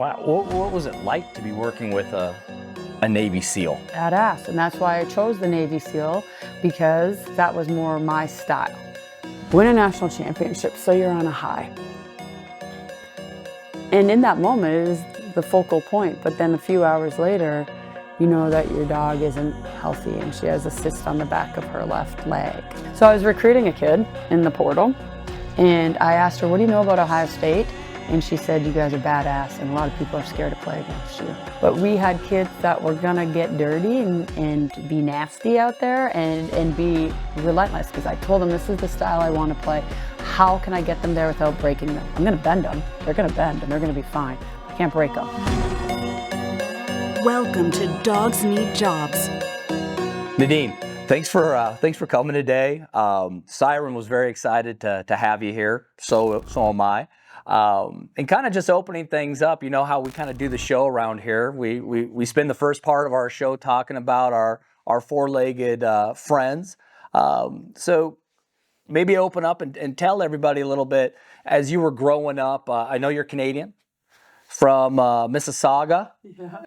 Wow, what was it like to be working with a Navy SEAL? Badass, and that's why I chose the Navy SEAL, because that was more my style. Win a national championship, so you're on a high. And in that moment is the focal point, but then a few hours later, you know that your dog isn't healthy and she has a cyst on the back of her left leg. So I was recruiting a kid in the portal, and I asked her, what do you know about Ohio State? And she said, you guys are badass and a lot of people are scared to play against you. But we had kids that were gonna get dirty and be nasty out there and be relentless, because I told them this is the style I want to play. How can I get them there without breaking them? I'm gonna bend them. They're gonna bend and they're gonna be fine. I can't break them. Welcome to Dogs Need Jobs. Nadine, thanks for coming today. Siren was very excited to have you here. So am I. And kind of just opening things up, you know how we kind of do the show around here. We spend the first part of our show talking about our four-legged friends. So maybe open up and tell everybody a little bit, as you were growing up. I know you're Canadian, from Mississauga.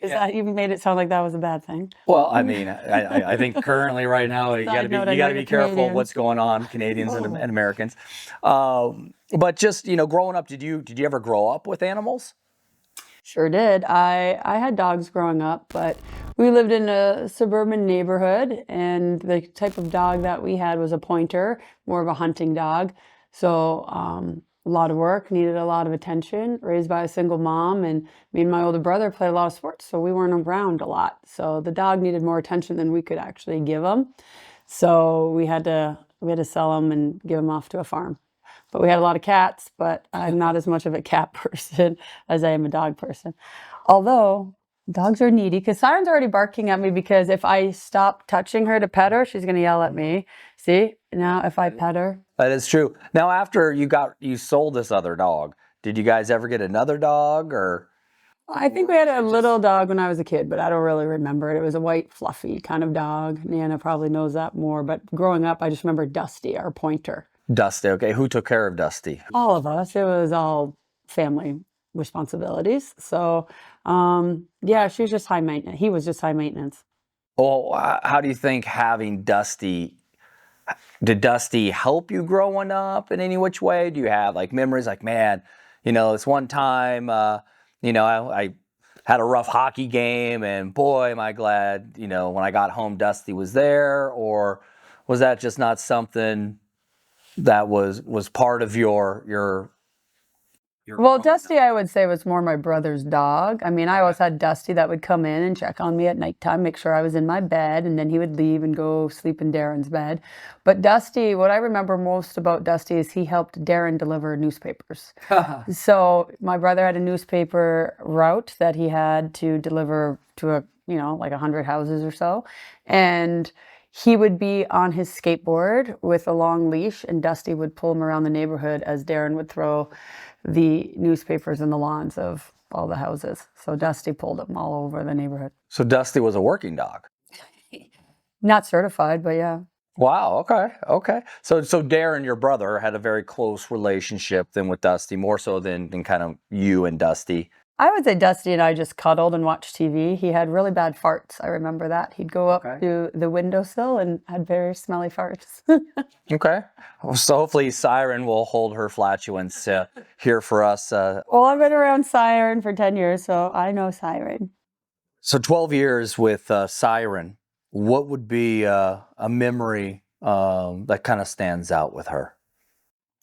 Yeah. You made it sound like that was a bad thing. Well, I mean, I think currently right now you got to be careful of what's going on, Canadians and Americans. But just, you know, growing up, did you ever grow up with animals? Sure did. I had dogs growing up, but we lived in a suburban neighborhood, and the type of dog that we had was a pointer, more of a hunting dog. So a lot of work, needed a lot of attention, raised by a single mom, and me and my older brother played a lot of sports, so we weren't around a lot. So the dog needed more attention than we could actually give him. So we had to sell him and give him off to a farm. But we had a lot of cats, but I'm not as much of a cat person as I am a dog person. Although dogs are needy, because Siren's already barking at me, because if I stop touching her to pet her, she's going to yell at me. See, now if I pet her. That is true. Now, after you sold this other dog, did you guys ever get another dog, or? I think we had a little dog when I was a kid, but I don't really remember it. It was a white, fluffy kind of dog. Nana probably knows that more. But growing up, I just remember Dusty, our pointer. Dusty, okay. Who took care of Dusty? All of us. It was all family responsibilities. So, yeah, she was just high maintenance. He was just high maintenance. Well, how do you think having Dusty, did Dusty help you growing up in any which way? Do you have like memories like, man, you know, this one time, you know, I had a rough hockey game and boy, am I glad, you know, when I got home, Dusty was there? Or was that just not something that was part of your Well, Dusty, I would say, was more my brother's dog. I mean, I always had Dusty that would come in and check on me at nighttime, make sure I was in my bed, and then he would leave and go sleep in Darren's bed. But Dusty, what I remember most about Dusty is he helped Darren deliver newspapers. So my brother had a newspaper route that he had to deliver to like 100 houses or so. And he would be on his skateboard with a long leash, and Dusty would pull him around the neighborhood as Darren would throw the newspapers in the lawns of all the houses. So Dusty pulled them all over the neighborhood. So Dusty was a working dog? Not certified, but yeah. Wow, okay. So Darren, your brother, had a very close relationship then with Dusty, more so than kind of you and Dusty. I would say Dusty and I just cuddled and watched TV. He had really bad farts. I remember that. He'd go up to the windowsill and had very smelly farts. Okay. So hopefully Siren will hold her flatulence here for us. Well, I've been around Siren for 10 years, so I know Siren. So 12 years with Siren, what would be a memory that kind of stands out with her?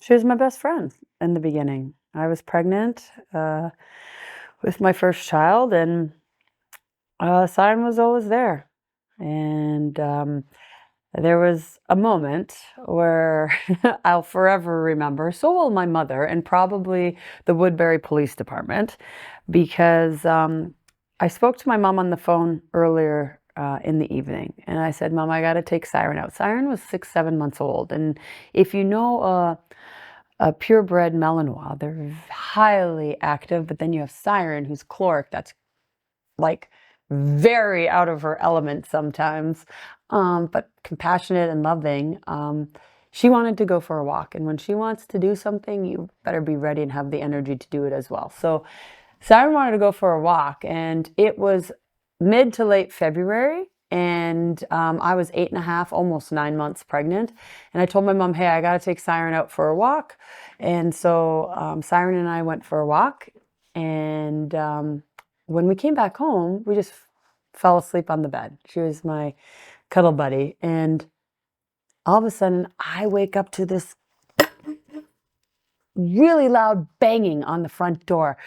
She was my best friend in the beginning. I was pregnant with my first child, and Siren was always there. And there was a moment where I'll forever remember, so will my mother, and probably the Woodbury Police Department, because I spoke to my mom on the phone earlier in the evening, and I said, Mom, I got to take Siren out. Siren was 6-7 months old, and if you know a purebred Malinois, they're highly active, but then you have Siren, who's Cloric, that's like very out of her element sometimes, but compassionate and loving. She wanted to go for a walk, and when she wants to do something, you better be ready and have the energy to do it as well. So Siren wanted to go for a walk, and it was mid to late February, and I was 8.5, almost 9 months pregnant. And I told my mom, hey, I got to take Siren out for a walk. And so Siren and I went for a walk. And when we came back home, we just fell asleep on the bed. She was my cuddle buddy. And all of a sudden, I wake up to this really loud banging on the front door.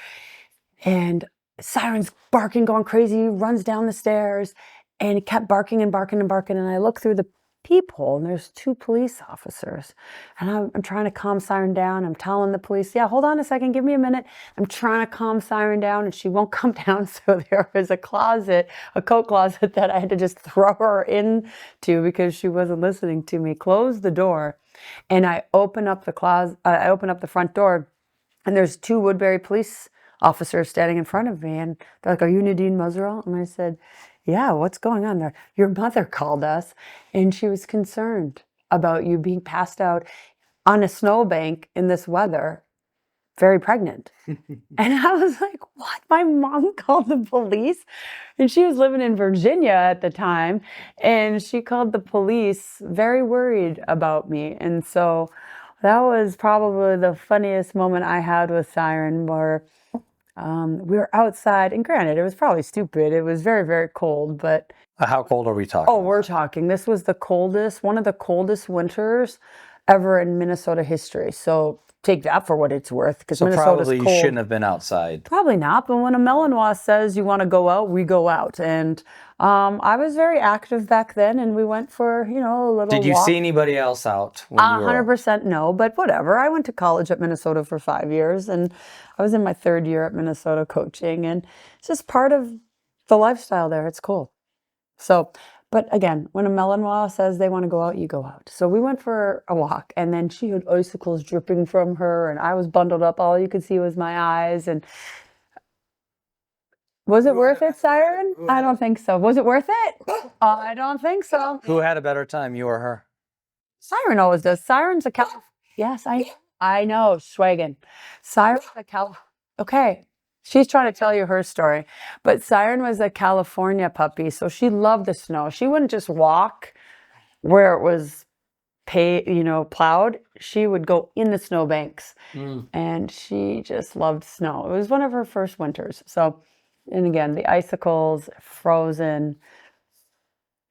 And Siren's barking, going crazy, runs down the stairs, and it kept barking and barking and barking. And I look through the peephole, and there's 2 police officers. And I'm trying to calm Siren down. I'm telling the police, yeah, hold on a second, give me a minute. I'm trying to calm Siren down, and she won't come down. So there was a closet, a coat closet that I had to just throw her into because she wasn't listening to me. Close the door, and I open up the closet. I open up the front door, and there's 2 Woodbury police officers standing in front of me, and they're like, are you Nadine Muzerall? And I said, yeah, what's going on there? Your mother called us, and she was concerned about you being passed out on a snowbank in this weather, very pregnant. And I was like, what? My mom called the police? And she was living in Virginia at the time, and she called the police very worried about me. And so that was probably the funniest moment I had with Siren, where we were outside, and granted, it was probably stupid. It was very, very cold, but How cold are we talking? oh, we're talking. This was the coldest, one of the coldest winters ever in Minnesota history. So take that for what it's worth, because So Minnesota's probably you cold. shouldn't have been outside. Probably not, but when a Malinois says you want to go out, we go out. And I was very active back then, and we went for, a little Did you walk. see anybody else out when you were? 100% no, but whatever. I went to college at Minnesota for 5 years, and I was in my 3rd year at Minnesota coaching, and it's just part of the lifestyle there. It's cool. So, but again, when a Malinois says they want to go out, you go out. So we went for a walk, and then she had icicles dripping from her, and I was bundled up. All you could see was my eyes. And was it worth it, Siren? I don't think so. Was it worth it? I don't think so. Who had a better time, you or her? Siren always does. Siren's a Yes, I know, Schwagen. Siren's a Okay, she's trying to tell you her story. But Siren was a California puppy, so she loved the snow. She wouldn't just walk where it was plowed. She would go in the snowbanks, and she just loved snow. It was one of her first winters. So, and again, the icicles, frozen.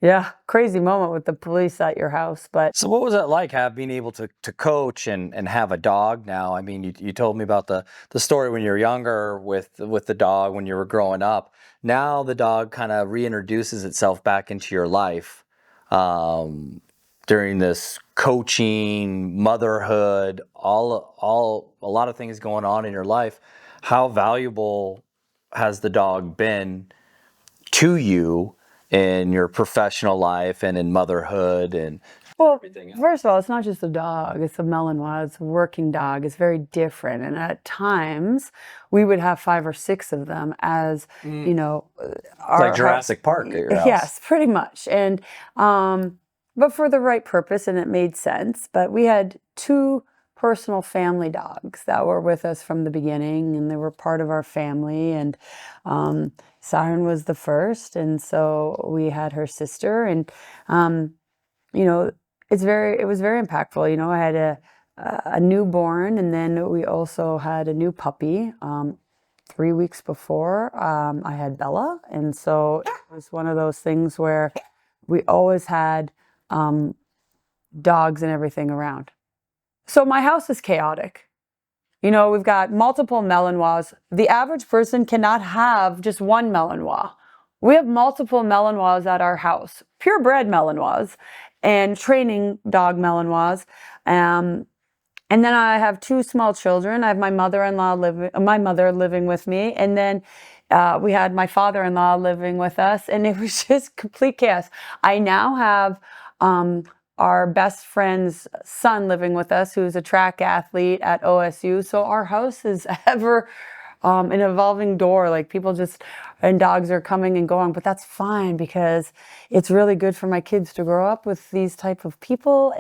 Yeah, crazy moment with the police at your house. But So what was it like being able to coach and have a dog now? I mean, you told me about the story when you were younger with the dog when you were growing up. Now the dog kind of reintroduces itself back into your life during this coaching, motherhood, a lot of things going on in your life. How valuable has the dog been to you in your professional life and in motherhood and everything else? First of all, it's not just a dog. It's a Malinois. It's a working dog. It's very different. And at times, we would have 5 or 6 of them as, It's like Jurassic Park at your house. Yes, pretty much. And, but for the right purpose, and it made sense. But we had 2 personal family dogs that were with us from the beginning, and they were part of our family. And Siren was the first, and so we had her sister, and it was very impactful. I had a newborn, and then we also had a new puppy. 3 weeks before, I had Bella, and so it was one of those things where we always had dogs and everything around. So my house is chaotic. We've got multiple Malinois. The average person cannot have just one Malinois. We have multiple Malinois at our house, purebred Malinois and training dog Malinois. And then I have 2 small children. I have my mother living with me. And then we had my father-in-law living with us, and it was just complete chaos. I now have our best friend's son living with us, who's a track athlete at OSU. So our house is ever an evolving door. Like people and dogs are coming and going, but that's fine because it's really good for my kids to grow up with these type of people,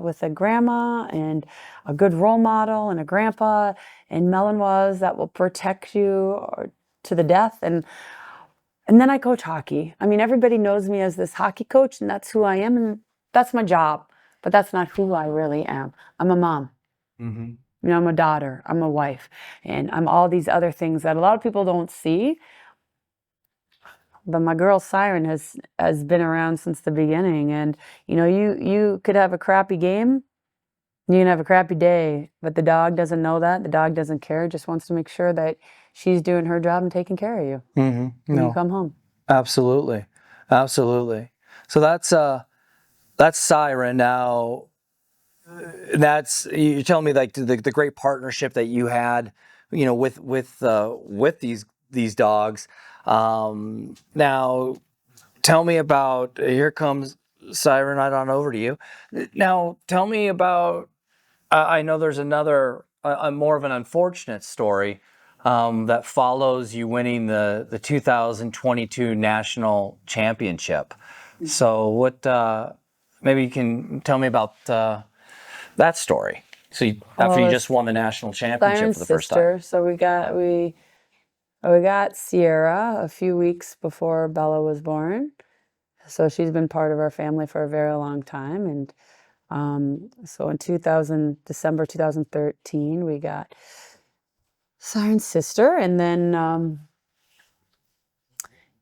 with a grandma and a good role model and a grandpa. and Malinois that will protect you to the death. And then I coach hockey. I mean, everybody knows me as this hockey coach, and that's who I am, and that's my job. But that's not who I really am. I'm a mom. Mm-hmm. You know, I'm a daughter. I'm a wife, and I'm all these other things that a lot of people don't see. But my girl Siren has been around since the beginning, and you know, you could have a crappy game, you can have a crappy day, but the dog doesn't know that. The dog doesn't care. Just wants to make sure that she's doing her job and taking care of you Mm-hmm. when you come home. Absolutely, absolutely. So that's Siren. Now, that's you're telling me like the great partnership that you had, you know, with these dogs. Now, tell me about. Here comes Siren right on over to you. Now, tell me about. I know there's another, a more of an unfortunate story that follows you winning the 2022 national championship. So what? Maybe you can tell me about that story. So after you just won the national championship Siren's for the first sister. time. So we got Sierra a few weeks before Bella was born. So she's been part of our family for a very long time, and so in December 2013, we got Siren's sister, and then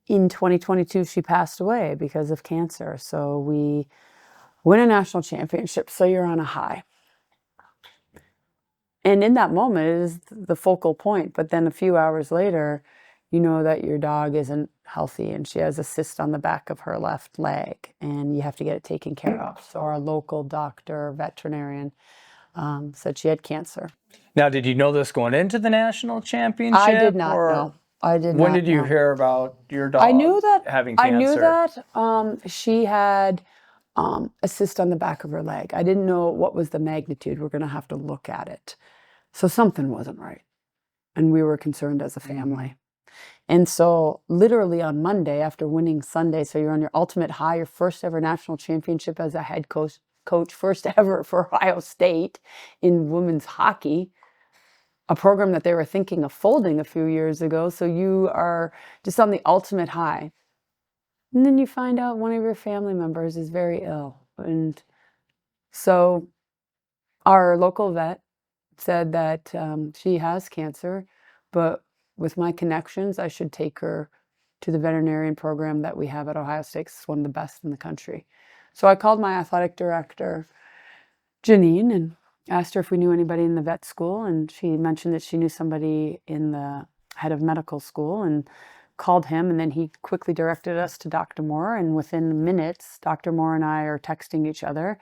in 2022, she passed away because of cancer. So we win a national championship, so you're on a high. And in that moment, it is the focal point. But then a few hours later, you know that your dog isn't healthy and she has a cyst on the back of her left leg and you have to get it taken care of. So our local doctor, veterinarian, said she had cancer. Now, did you know this going into the national championship? I did not or know. I did When not did you know. hear about your dog I knew that having cancer? I knew that she had a cyst on the back of her leg. I didn't know what was the magnitude. We're going to have to look at it. So something wasn't right. And we were concerned as a family. And so literally on Monday after winning Sunday, so you're on your ultimate high, your first ever national championship as a head coach, first ever for Ohio State in women's hockey, a program that they were thinking of folding a few years ago. So you are just on the ultimate high. And then you find out one of your family members is very ill. And so our local vet said that she has cancer, but with my connections, I should take her to the veterinarian program that we have at Ohio State. It's one of the best in the country. So I called my athletic director, Janine, and asked her if we knew anybody in the vet school. And she mentioned that she knew somebody in the head of medical school and called him. And then he quickly directed us to Dr. Moore. And within minutes, Dr. Moore and I are texting each other.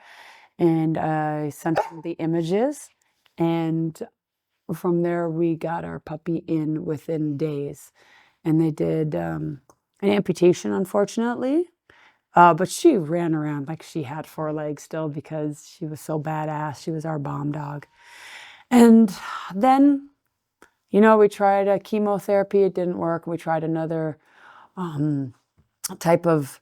And I sent him the images. And from there, we got our puppy in within days. And they did an amputation, unfortunately. But she ran around like she had 4 legs still because she was so badass. She was our bomb dog. And then, you know, we tried a chemotherapy. It didn't work. We tried another type of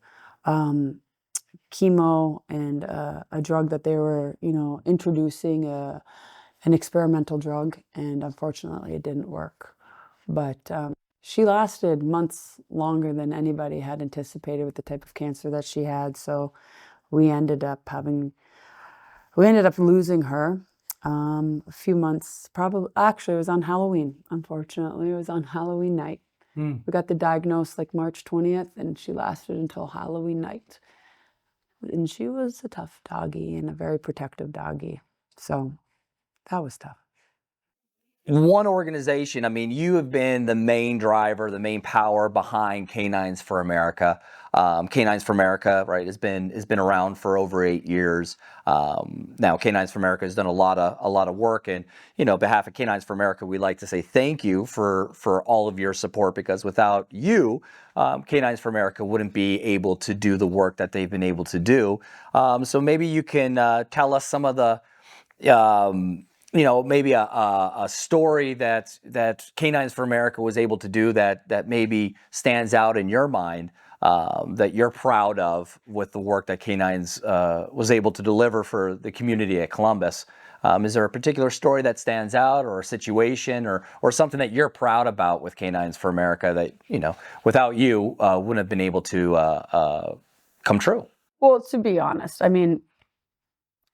chemo and a drug that they were, you know, introducing, an experimental drug. And unfortunately, it didn't work. But she lasted months longer than anybody had anticipated with the type of cancer that she had. So we ended up losing her a few months, probably, actually it was on Halloween. Unfortunately, it was on Halloween night. We got the diagnosis like March 20th and she lasted until Halloween night. And she was a tough doggy and a very protective doggy. So that was tough. One organization, I mean, you have been the main driver, the main power behind Canines for America. Canines for America, right, has been around for over 8 years. Now, Canines for America has done a lot of work, and you know, on behalf of Canines for America, we'd like to say thank you for all of your support, because without you, Canines for America wouldn't be able to do the work that they've been able to do. So maybe you can tell us some of the you know, maybe a story that Canines for America was able to do that maybe stands out in your mind, that you're proud of with the work that Canines was able to deliver for the community at Columbus. Is there a particular story that stands out, or a situation, or something that you're proud about with Canines for America that, without you, wouldn't have been able to come true? Well, to be honest, I mean,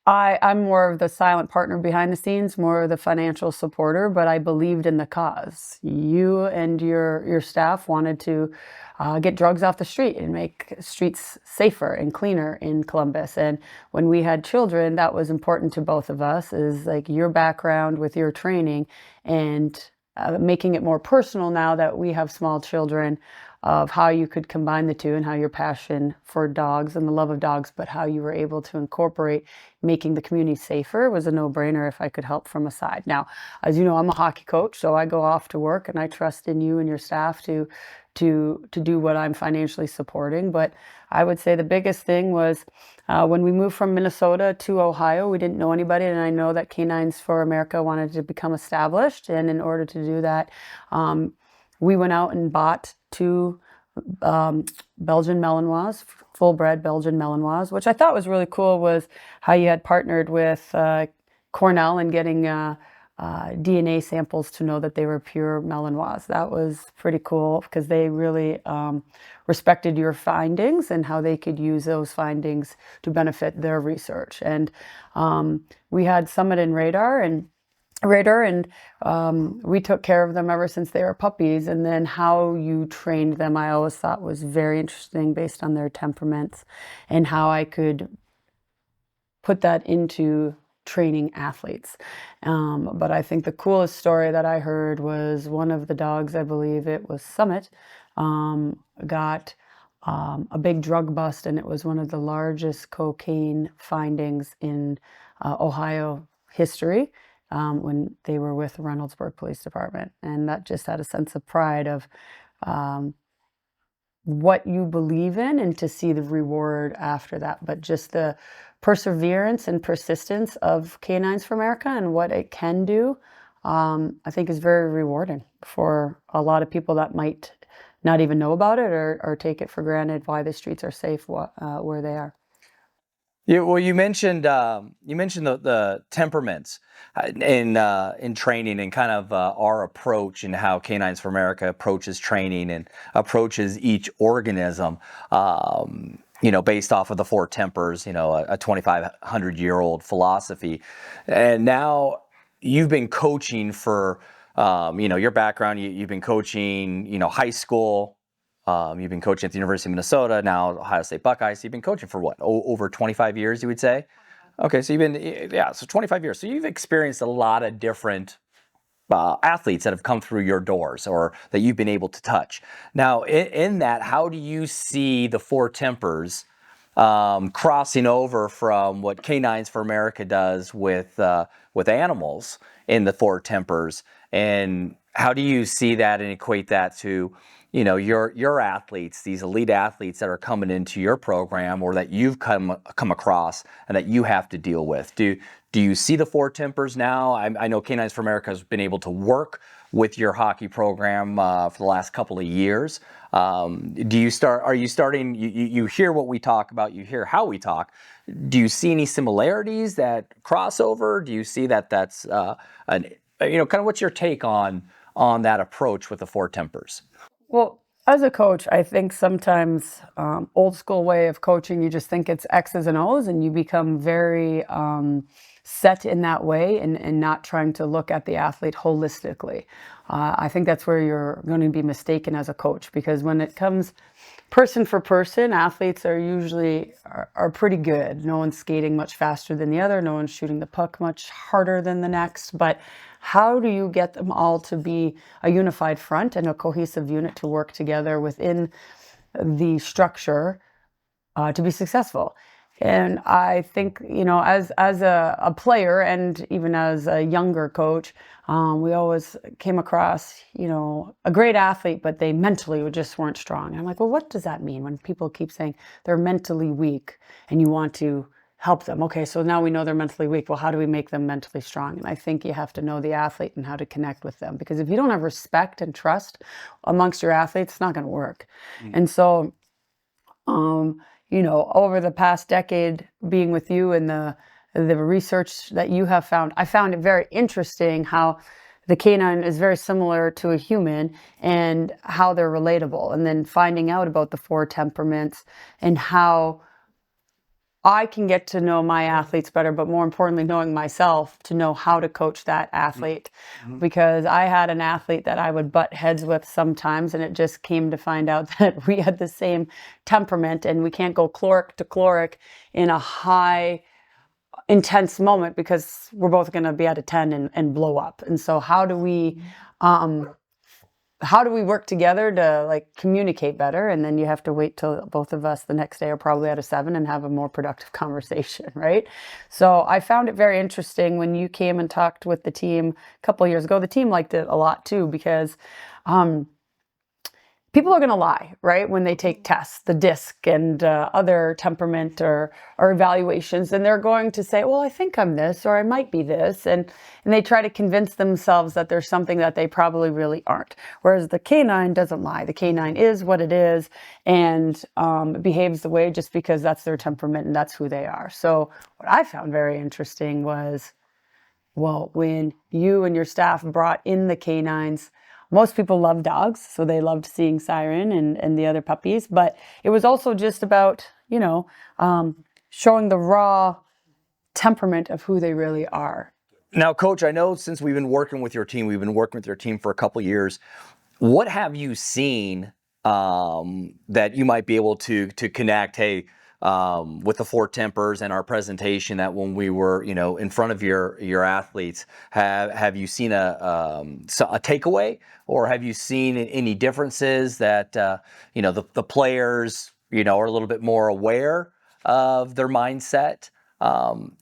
I'm more of the silent partner behind the scenes, more of the financial supporter, but I believed in the cause. You and your staff wanted to get drugs off the street and make streets safer and cleaner in Columbus. And when we had children, that was important to both of us, is like your background with your training and making it more personal now that we have small children, of how you could combine the two and how your passion for dogs and the love of dogs, but how you were able to incorporate making the community safer was a no-brainer if I could help from a side. Now, as you know, I'm a hockey coach, so I go off to work and I trust in you and your staff to do what I'm financially supporting. But I would say the biggest thing was when we moved from Minnesota to Ohio, we didn't know anybody, and I know that Canines for America wanted to become established, and in order to do that, we went out and bought 2 Belgian Malinois, full-bred Belgian Malinois, which I thought was really cool, was how you had partnered with Cornell and getting DNA samples to know that they were pure Malinois. That was pretty cool because they really respected your findings and how they could use those findings to benefit their research. And we had Summit and Radar, and we took care of them ever since they were puppies. And then how you trained them, I always thought was very interesting based on their temperaments, and how I could put that into training athletes. But I think the coolest story that I heard was one of the dogs, I believe it was Summit, got a big drug bust, and it was one of the largest cocaine findings in Ohio history. When they were with the Reynoldsburg Police Department. And that just had a sense of pride of what you believe in and to see the reward after that. But just the perseverance and persistence of Canines for America and what it can do, I think is very rewarding for a lot of people that might not even know about it or take it for granted why the streets are safe where they are. Yeah, well, you mentioned the temperaments in training, and kind of our approach and how Canines for America approaches training and approaches each organism. Based off of the 4 tempers, a 2,500-year-old philosophy. And now you've been coaching for, your background. You've been coaching, high school. You've been coaching at the University of Minnesota, now Ohio State Buckeyes. You've been coaching for what, over 25 years, you would say? Okay, so you've been, so 25 years. So you've experienced a lot of different athletes that have come through your doors or that you've been able to touch. Now, in that, how do you see the 4 tempers crossing over from what Canines for America does with animals in the 4 tempers? And how do you see that and equate that to your athletes, these elite athletes that are coming into your program or that you've come across and that you have to deal with? Do you see the 4 tempers now? I know Canines for America has been able to work with your hockey program for the last couple of years. Are you starting, you hear what we talk about, you hear how we talk. Do you see any similarities that cross over? Do you see that's kind of what's your take on that approach with the 4 tempers? Well, as a coach, I think sometimes old school way of coaching, you just think it's X's and O's, and you become very set in that way and not trying to look at the athlete holistically. I think that's where you're going to be mistaken as a coach, because when it comes person for person, athletes are usually are pretty good. No one's skating much faster than the other. No one's shooting the puck much harder than the next. But how do you get them all to be a unified front and a cohesive unit to work together within the structure to be successful? And I think, as a player and even as a younger coach, we always came across, a great athlete, but they mentally just weren't strong. And I'm like, well, what does that mean when people keep saying they're mentally weak and you want to help them? Okay, so now we know they're mentally weak. Well, how do we make them mentally strong? And I think you have to know the athlete and how to connect with them, because if you don't have respect and trust amongst your athletes, it's not going to work. And so, over the past decade being with you in the the research that you have found, I found it very interesting how the canine is very similar to a human and how they're relatable. And then finding out about the 4 temperaments and how I can get to know my athletes better, but more importantly, knowing myself to know how to coach that athlete. Because I had an athlete that I would butt heads with sometimes, and it just came to find out that we had the same temperament, and we can't go caloric to caloric in a high, intense moment because we're both going to be at a 10 and blow up. And so how do we work together to like communicate better? And then you have to wait till both of us the next day are probably at a 7 and have a more productive conversation, right? So I found it very interesting when you came and talked with the team a couple of years ago. The team liked it a lot too, because people are going to lie, right? When they take tests, the DISC and other temperament or evaluations, and they're going to say, well, I think I'm this, or I might be this. And they try to convince themselves that there's something that they probably really aren't. Whereas the canine doesn't lie. The canine is what it is and behaves the way just because that's their temperament and that's who they are. So what I found very interesting was, well, when you and your staff brought in the canines, most people love dogs, so they loved seeing Siren and the other puppies. But it was also just about, showing the raw temperament of who they really are. Now, Coach, I know since we've been working with your team, for a couple of years. What have you seen that you might be able to connect? Hey, with the 4 tempers and our presentation, that when we were, in front of your athletes, have you seen a takeaway, or have you seen any differences that the players are a little bit more aware of their mindset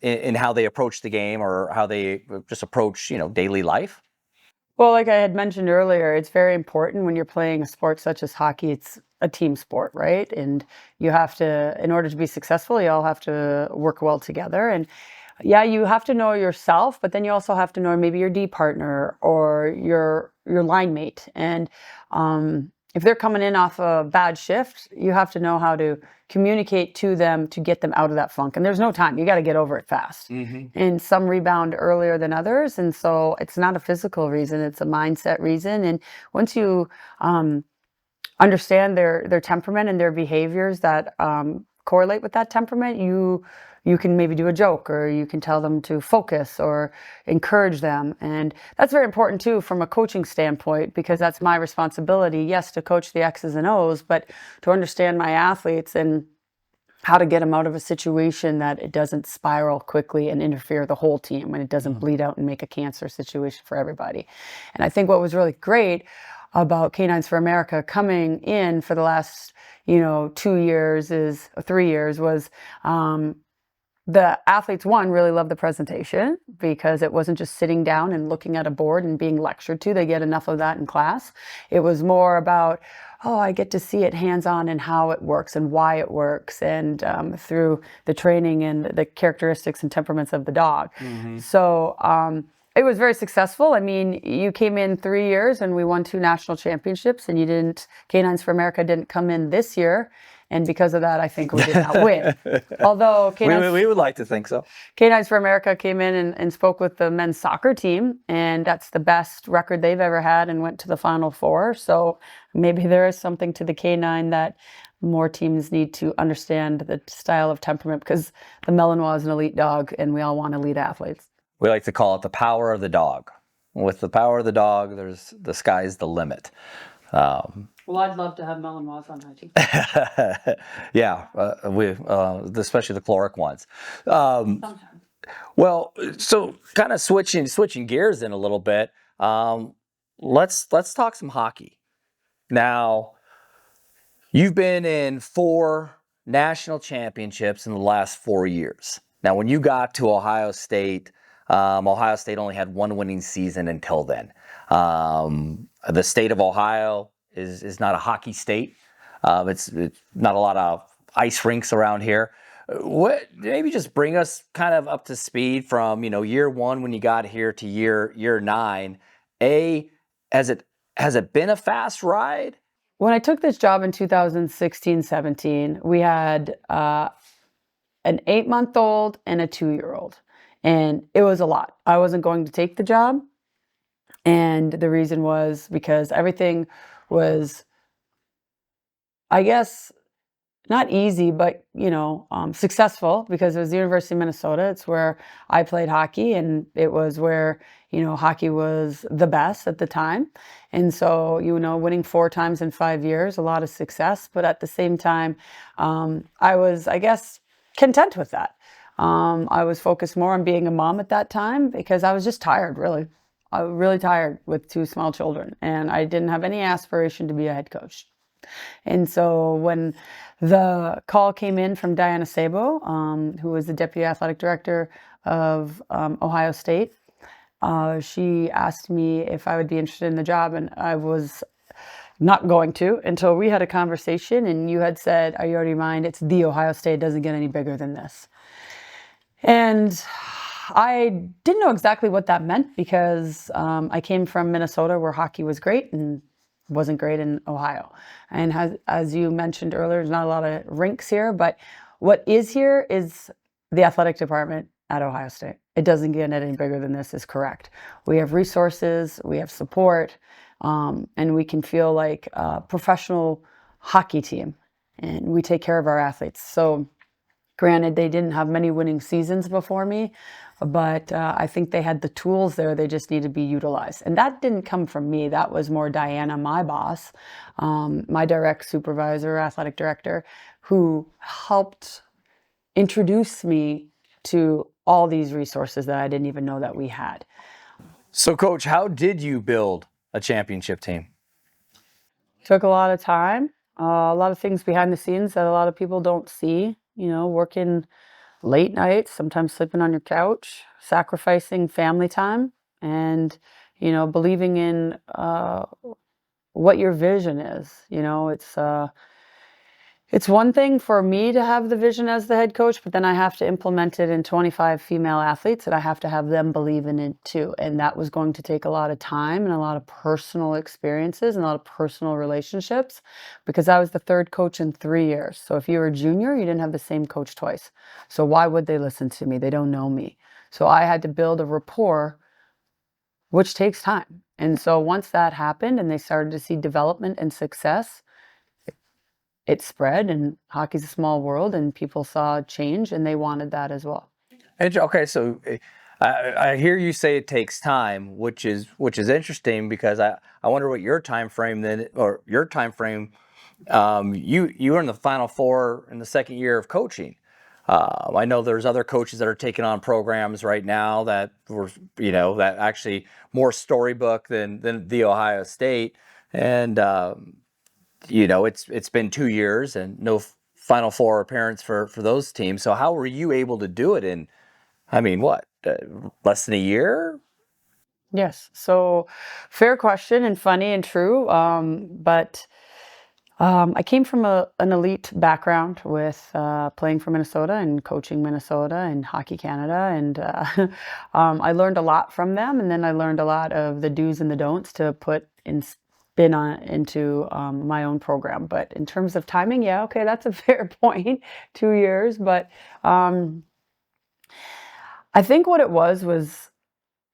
in how they approach the game or how they just approach daily life? Well, like I had mentioned earlier, it's very important when you're playing a sport such as hockey. It's a team sport, right? And you have to, in order to be successful, you all have to work well together. And yeah, you have to know yourself, but then you also have to know maybe your D partner or your line mate. And if they're coming in off a bad shift, you have to know how to communicate to them to get them out of that funk. And there's no time. You got to get over it fast. And some rebound earlier than others. And so it's not a physical reason, it's a mindset reason. And once you understand their temperament and their behaviors that correlate with that temperament, you can maybe do a joke, or you can tell them to focus or encourage them. And that's very important too from a coaching standpoint, because that's my responsibility, yes, to coach the X's and O's, but to understand my athletes and how to get them out of a situation that it doesn't spiral quickly and interfere the whole team, and it doesn't bleed out and make a cancer situation for everybody. And I think what was really great about Canines for America coming in for the last 3 years was the athletes, one, really loved the presentation because it wasn't just sitting down and looking at a board and being lectured to. They get enough of that in class. It was more about, I get to see it hands-on and how it works and why it works, and through the training and the characteristics and temperaments of the dog. So it was very successful. I mean, you came in 3 years and we won 2 national championships, and Canines for America didn't come in this year. And because of that, I think we did not win. Although we would like to think so. Canines for America came in and spoke with the men's soccer team, and that's the best record they've ever had, and went to the Final Four. So maybe there is something to the canine that more teams need to understand the style of temperament, because the Malinois is an elite dog, and we all want elite athletes. We like to call it the power of the dog. With the power of the dog, the sky's the limit. Well, I'd love to have Malinois on my team. Yeah, especially the caloric ones. Sometimes. Well, so kind of switching gears in a little bit. Let's talk some hockey. Now, you've been in 4 national championships in the last 4 years. Now, when you got to Ohio State only had 1 winning season until then. The state of Ohio is not a hockey state. It's not a lot of ice rinks around here. Maybe just bring us kind of up to speed from year 1 when you got here to year 9. Has it been a fast ride? When I took this job in 2016-17, we had an 8-month-old and a 2-year-old. And it was a lot. I wasn't going to take the job. And the reason was because everything was, I guess, not easy, but successful, because it was the University of Minnesota. It's where I played hockey, and it was where hockey was the best at the time. And so winning 4 times in 5 years, a lot of success. But at the same time, I was, I guess, content with that. I was focused more on being a mom at that time because I was just tired, really. I was really tired with 2 small children, and I didn't have any aspiration to be a head coach. And so when the call came in from Diana Sabo, who was the deputy athletic director of Ohio State, she asked me if I would be interested in the job, and I was not going to until we had a conversation, and you had said, "Are you out of your mind? It's the Ohio State. It doesn't get any bigger than this." And I didn't know exactly what that meant because I came from Minnesota, where hockey was great and wasn't great in Ohio. And as you mentioned earlier, there's not a lot of rinks here, but what is here is the athletic department at Ohio State. It doesn't get any bigger than this, is correct. We have resources, we have support, and we can feel like a professional hockey team, and we take care of our athletes. So granted, they didn't have many winning seasons before me, but I think they had the tools there. They just need to be utilized. And that didn't come from me. That was more Diana, my boss, my direct supervisor, athletic director, who helped introduce me to all these resources that I didn't even know that we had. So, Coach, how did you build a championship team? Took a lot of time, a lot of things behind the scenes that a lot of people don't see, working late nights, sometimes sleeping on your couch, sacrificing family time, and believing in what your vision is. It's one thing for me to have the vision as the head coach, but then I have to implement it in 25 female athletes, and I have to have them believe in it too. And that was going to take a lot of time and a lot of personal experiences and a lot of personal relationships, because I was the 3rd coach in 3 years. So if you were a junior, you didn't have the same coach twice. So why would they listen to me? They don't know me. So I had to build a rapport, which takes time. And so once that happened and they started to see development and success, it spread, and hockey's a small world, and people saw change, and they wanted that as well. Okay, so I hear you say it takes time, which is interesting, because I wonder what your time frame then, or your time frame. You were in the Final Four in the 2nd year of coaching. I know there's other coaches that are taking on programs right now that were that actually more storybook than the Ohio State, and it's been 2 years and no Final Four appearance for those teams. So how were you able to do it in, less than a year? Yes. So fair question, and funny and true. But I came from an elite background with playing for Minnesota and coaching Minnesota and Hockey Canada. And I learned a lot from them. And then I learned a lot of the do's and the don'ts to put into my own program. But in terms of timing, yeah, okay, that's a fair point. 2 years. But I think what it was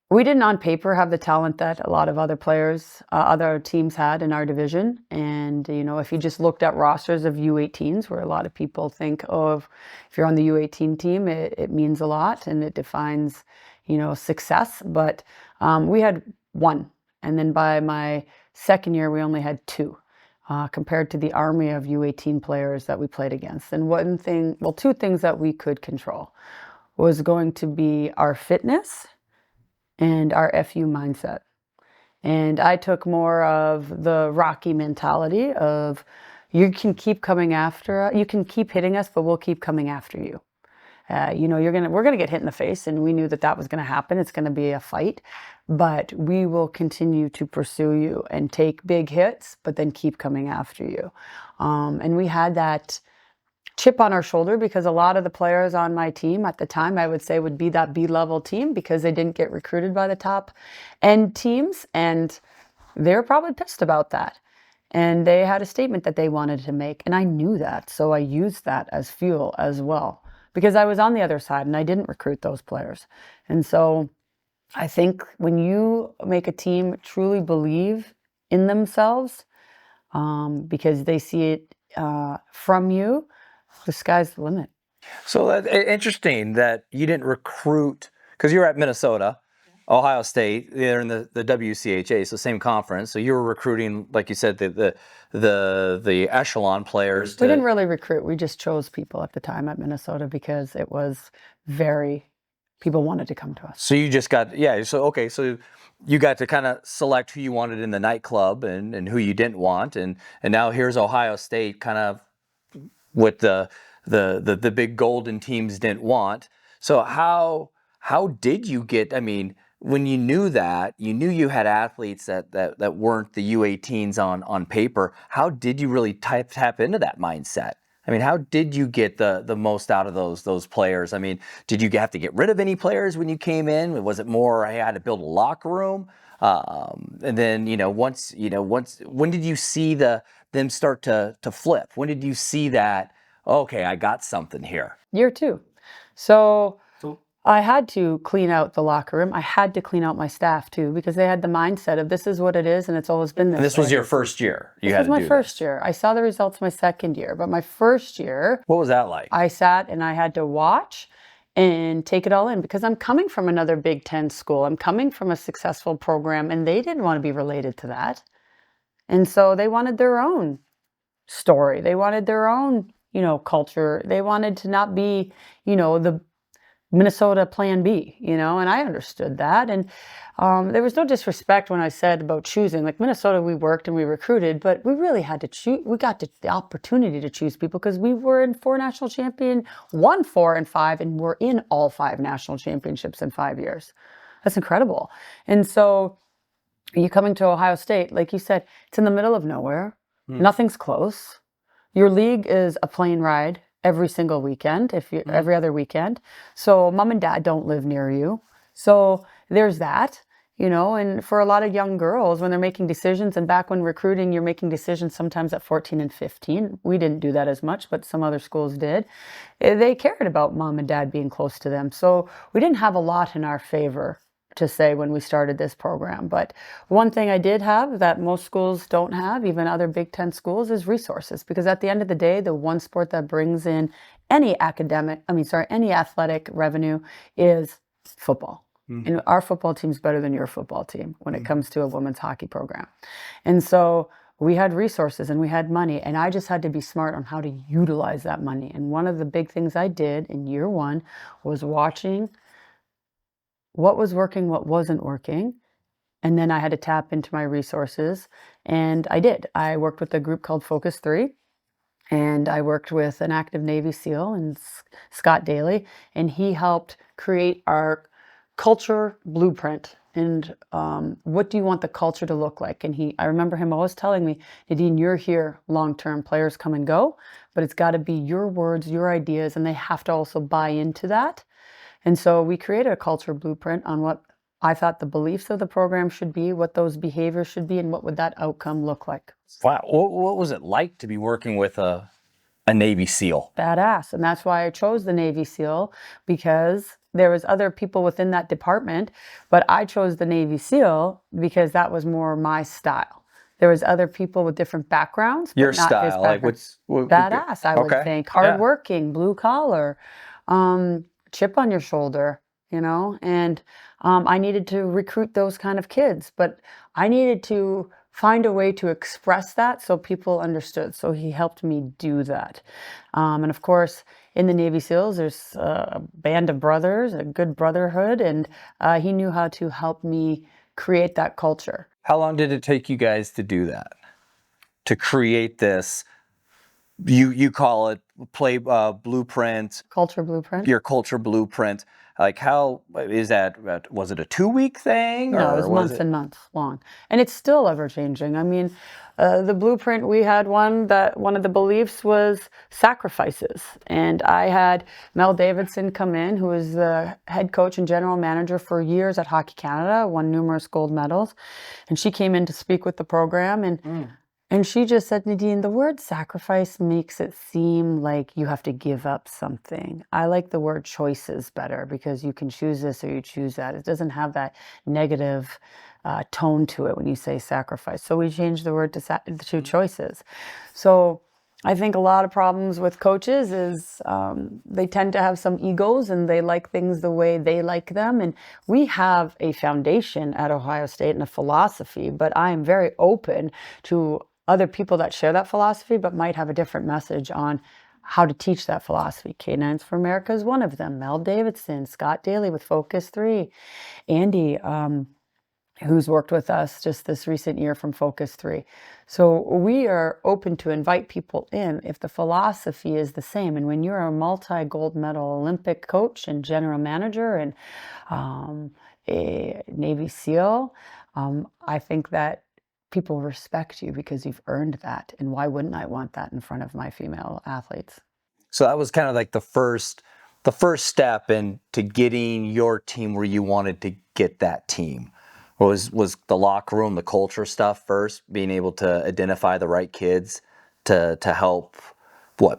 we didn't on paper have the talent that a lot of other players, other teams had in our division. And, if you just looked at rosters of U18s, where a lot of people think, if you're on the U18 team, it means a lot and it defines, success. But we had 1. And then by my 2nd year, we only had 2. Compared to the army of U18 players that we played against. And 2 things that we could control was going to be our fitness and our FU mindset. And I took more of the Rocky mentality of, you can keep coming after us, you can keep hitting us, but we'll keep coming after you. We're gonna get hit in the face, and we knew that was gonna happen. It's gonna be a fight, but we will continue to pursue you and take big hits, but then keep coming after you. And we had that chip on our shoulder, because a lot of the players on my team at the time, I would say, would be that B-level team, because they didn't get recruited by the top end teams, and they're probably pissed about that. And they had a statement that they wanted to make, and I knew that, so I used that as fuel as well because I was on the other side and I didn't recruit those players. And so I think when you make a team truly believe in themselves, because they see it from you, the sky's the limit. So that's interesting that you didn't recruit, because you were at Minnesota, Ohio State. They're in the WCHA, so same conference. So you were recruiting, like you said, the echelon players. We didn't really recruit. We just chose people at the time at Minnesota because it was people wanted to come to us. So you just got, so you got to kind of select who you wanted in the nightclub and who you didn't want, and now here's Ohio State kind of with the big golden teams didn't want. So how did you get, I mean, when you knew that, you knew you had athletes that weren't the U18s on paper, how did you really tap into that mindset? I mean, how did you get the most out of those players? I mean, did you have to get rid of any players when you came in? Was it more, hey, I had to build a locker room? And then, once, when did you see them start to flip? When did you see that, okay, I got something here? Year 2. So I had to clean out the locker room. I had to clean out my staff too, because they had the mindset of this is what it is and it's always been this way. And this was your first year. This was my first year. I saw the results my second year, but my first year. What was that like? I sat and I had to watch and take it all in because I'm coming from another Big Ten school. I'm coming from a successful program and they didn't want to be related to that. And so they wanted their own story. They wanted their own, culture. They wanted to not be, the Minnesota plan B, and I understood that. And there was no disrespect when I said about choosing. Like Minnesota, we worked and we recruited, but we really had to choose. We got the opportunity to choose people because we were in 4 national champions, won 4 and 5, and we're in all 5 national championships in 5 years. That's incredible. And so you coming to Ohio State, like you said, it's in the middle of nowhere. Nothing's close. Your league is a plane ride every single weekend, every other weekend. So mom and dad don't live near you. So there's that, and for a lot of young girls when they're making decisions, and back when recruiting, you're making decisions sometimes at 14 and 15. We didn't do that as much, but some other schools did. They cared about mom and dad being close to them. So we didn't have a lot in our favor to say when we started this program. But one thing I did have that most schools don't have, even other Big Ten schools, is resources. Because at the end of the day, the one sport that brings in any athletic revenue is football. And our football team's better than your football team when it comes to a women's hockey program. And so we had resources and we had money, and I just had to be smart on how to utilize that money. And one of the big things I did in year 1 was watching what was working, what wasn't working. And then I had to tap into my resources. And I did. I worked with a group called Focus 3. And I worked with an active Navy SEAL, and Scott Daly. And he helped create our culture blueprint. And what do you want the culture to look like? And I remember him always telling me, Nadine, you're here long-term. Players come and go. But it's got to be your words, your ideas. And they have to also buy into that. And so we created a culture blueprint on what I thought the beliefs of the program should be, what those behaviors should be, and what would that outcome look like. Wow. What was it like to be working with a Navy SEAL? Badass. And that's why I chose the Navy SEAL, because there was other people within that department, but I chose the Navy SEAL because that was more my style. There was other people with different backgrounds. Your style, like badass, I would think. Hardworking, blue collar, chip on your shoulder, and I needed to recruit those kind of kids, but I needed to find a way to express that so people understood. So he helped me do that. And of course, in the Navy SEALs, there's a band of brothers, a good brotherhood, and he knew how to help me create that culture. How long did it take you guys to do that? To create this, you call it blueprint. Culture blueprint. Your culture blueprint. Like, how is that? Was it a 2-week thing? No, it was months and months long. And it's still ever changing. I mean, the blueprint, we had one of the beliefs was sacrifices. And I had Mel Davidson come in, who was the head coach and general manager for years at Hockey Canada, won numerous gold medals. And she came in to speak with the program. And she just said, Nadine, the word sacrifice makes it seem like you have to give up something. I like the word choices better because you can choose this or you choose that. It doesn't have that negative tone to it when you say sacrifice. So we changed the word to choices. So I think a lot of problems with coaches is they tend to have some egos and they like things the way they like them. And we have a foundation at Ohio State and a philosophy, but I am very open to other people that share that philosophy but might have a different message on how to teach that philosophy. Canines for America is one of them. Mel Davidson, Scott Daly with Focus 3, Andy, who's worked with us just this recent year from Focus 3. So we are open to invite people in if the philosophy is the same. And when you're a multi-gold medal Olympic coach and general manager and a Navy SEAL, I think that people respect you because you've earned that. And why wouldn't I want that in front of my female athletes? So that was kind of like the first step into getting your team where you wanted to get that team. Was the locker room, the culture stuff first, being able to identify the right kids to help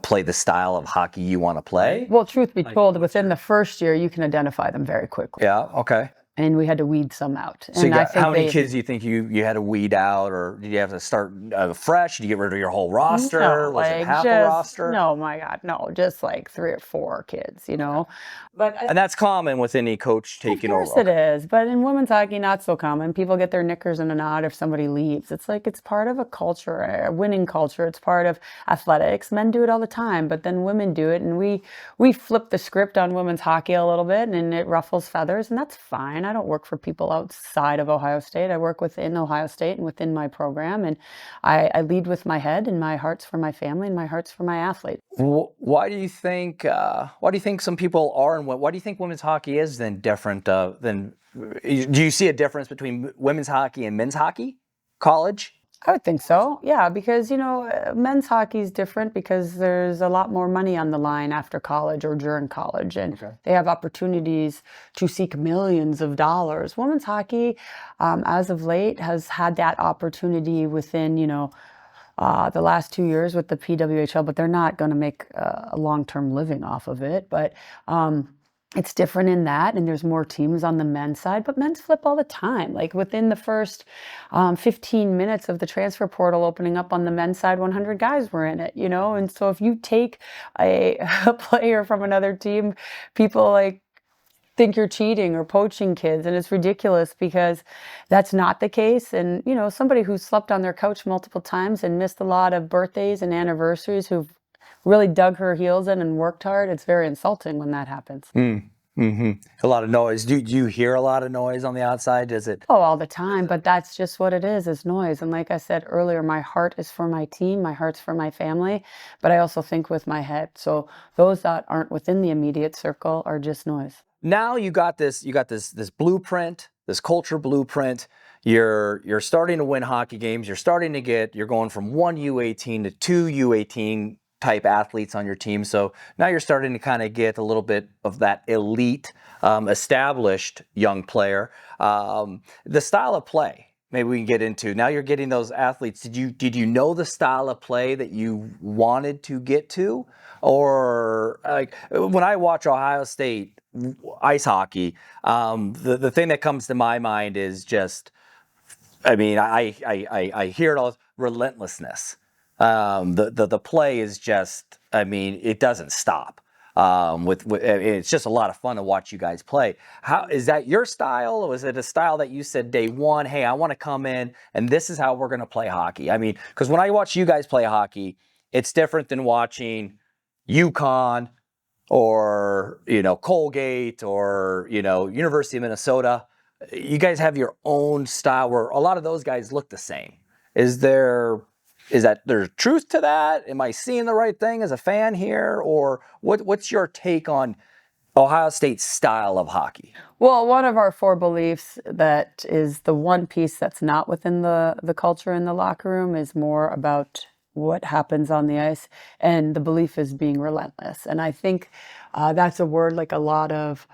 play the style of hockey you want to play? Well, truth be told, within the first year, you can identify them very quickly. Yeah, okay. And we had to weed some out. So how many kids do you think you had to weed out, or did you have to start fresh? Did you get rid of your whole roster? No, Was it half the roster? No, my God, no, just like 3 or 4 kids, you know. But and that's common with any coach taking over. Of course it is, but in women's hockey, not so common. People get their knickers in a knot if somebody leaves. It's like it's part of a culture, a winning culture. It's part of athletics. Men do it all the time, but then women do it, and we flip the script on women's hockey a little bit, and it ruffles feathers, and that's fine. I don't work for people outside of Ohio State. I work within Ohio State and within my program, and I lead with my head, and my heart's for my family, and my heart's for my athletes. Why do you think some people are, and why do you think women's hockey is then different than? Do you see a difference between women's hockey and men's hockey, college? I would think so, yeah, because, you know, men's hockey is different because there's a lot more money on the line after college or during college, and they have opportunities to seek millions of dollars. Women's hockey, as of late, has had that opportunity within, you know, the last 2 years with the PWHL, but they're not going to make a long-term living off of it. But it's different in that, and there's more teams on the men's side, but men's flip all the time. Like within the first 15 minutes of the transfer portal opening up on the men's side, 100 guys were in it, you know? And so if you take a player from another team, people like think you're cheating or poaching kids, and it's ridiculous because that's not the case. And, you know, somebody who slept on their couch multiple times and missed a lot of birthdays and anniversaries, who've really dug her heels in and worked hard, it's very insulting when that happens. A lot of noise. Do you hear a lot of noise on the outside? Does it? Oh, all the time, but that's just what it is noise. And like I said earlier, my heart is for my team, my heart's for my family, but I also think with my head. So those that aren't within the immediate circle are just noise. Now you got this blueprint, this culture blueprint. You're starting to win hockey games. You're going from 1 U18 to 2 U18 type athletes on your team. So now you're starting to kind of get a little bit of that elite, established young player. The style of play, maybe we can get into. Now you're getting those athletes. Did you know the style of play that you wanted to get to? Or like when I watch Ohio State ice hockey, the thing that comes to my mind is just, I mean, I hear it all, relentlessness. The play is just, I mean, it doesn't stop. It's just a lot of fun to watch you guys play. How is that your style, or is it a style that you said day one, hey, I want to come in and this is how we're going to play hockey? I mean, because when I watch you guys play hockey, it's different than watching UConn or, you know, Colgate or, you know, University of Minnesota. You guys have your own style where a lot of those guys look the same. Is there's truth to that? Am I seeing the right thing as a fan here? Or what's your take on Ohio State's style of hockey? Well, one of our 4 beliefs that is the one piece that's not within the culture in the locker room is more about what happens on the ice, and the belief is being relentless. And I think that's a word like a lot of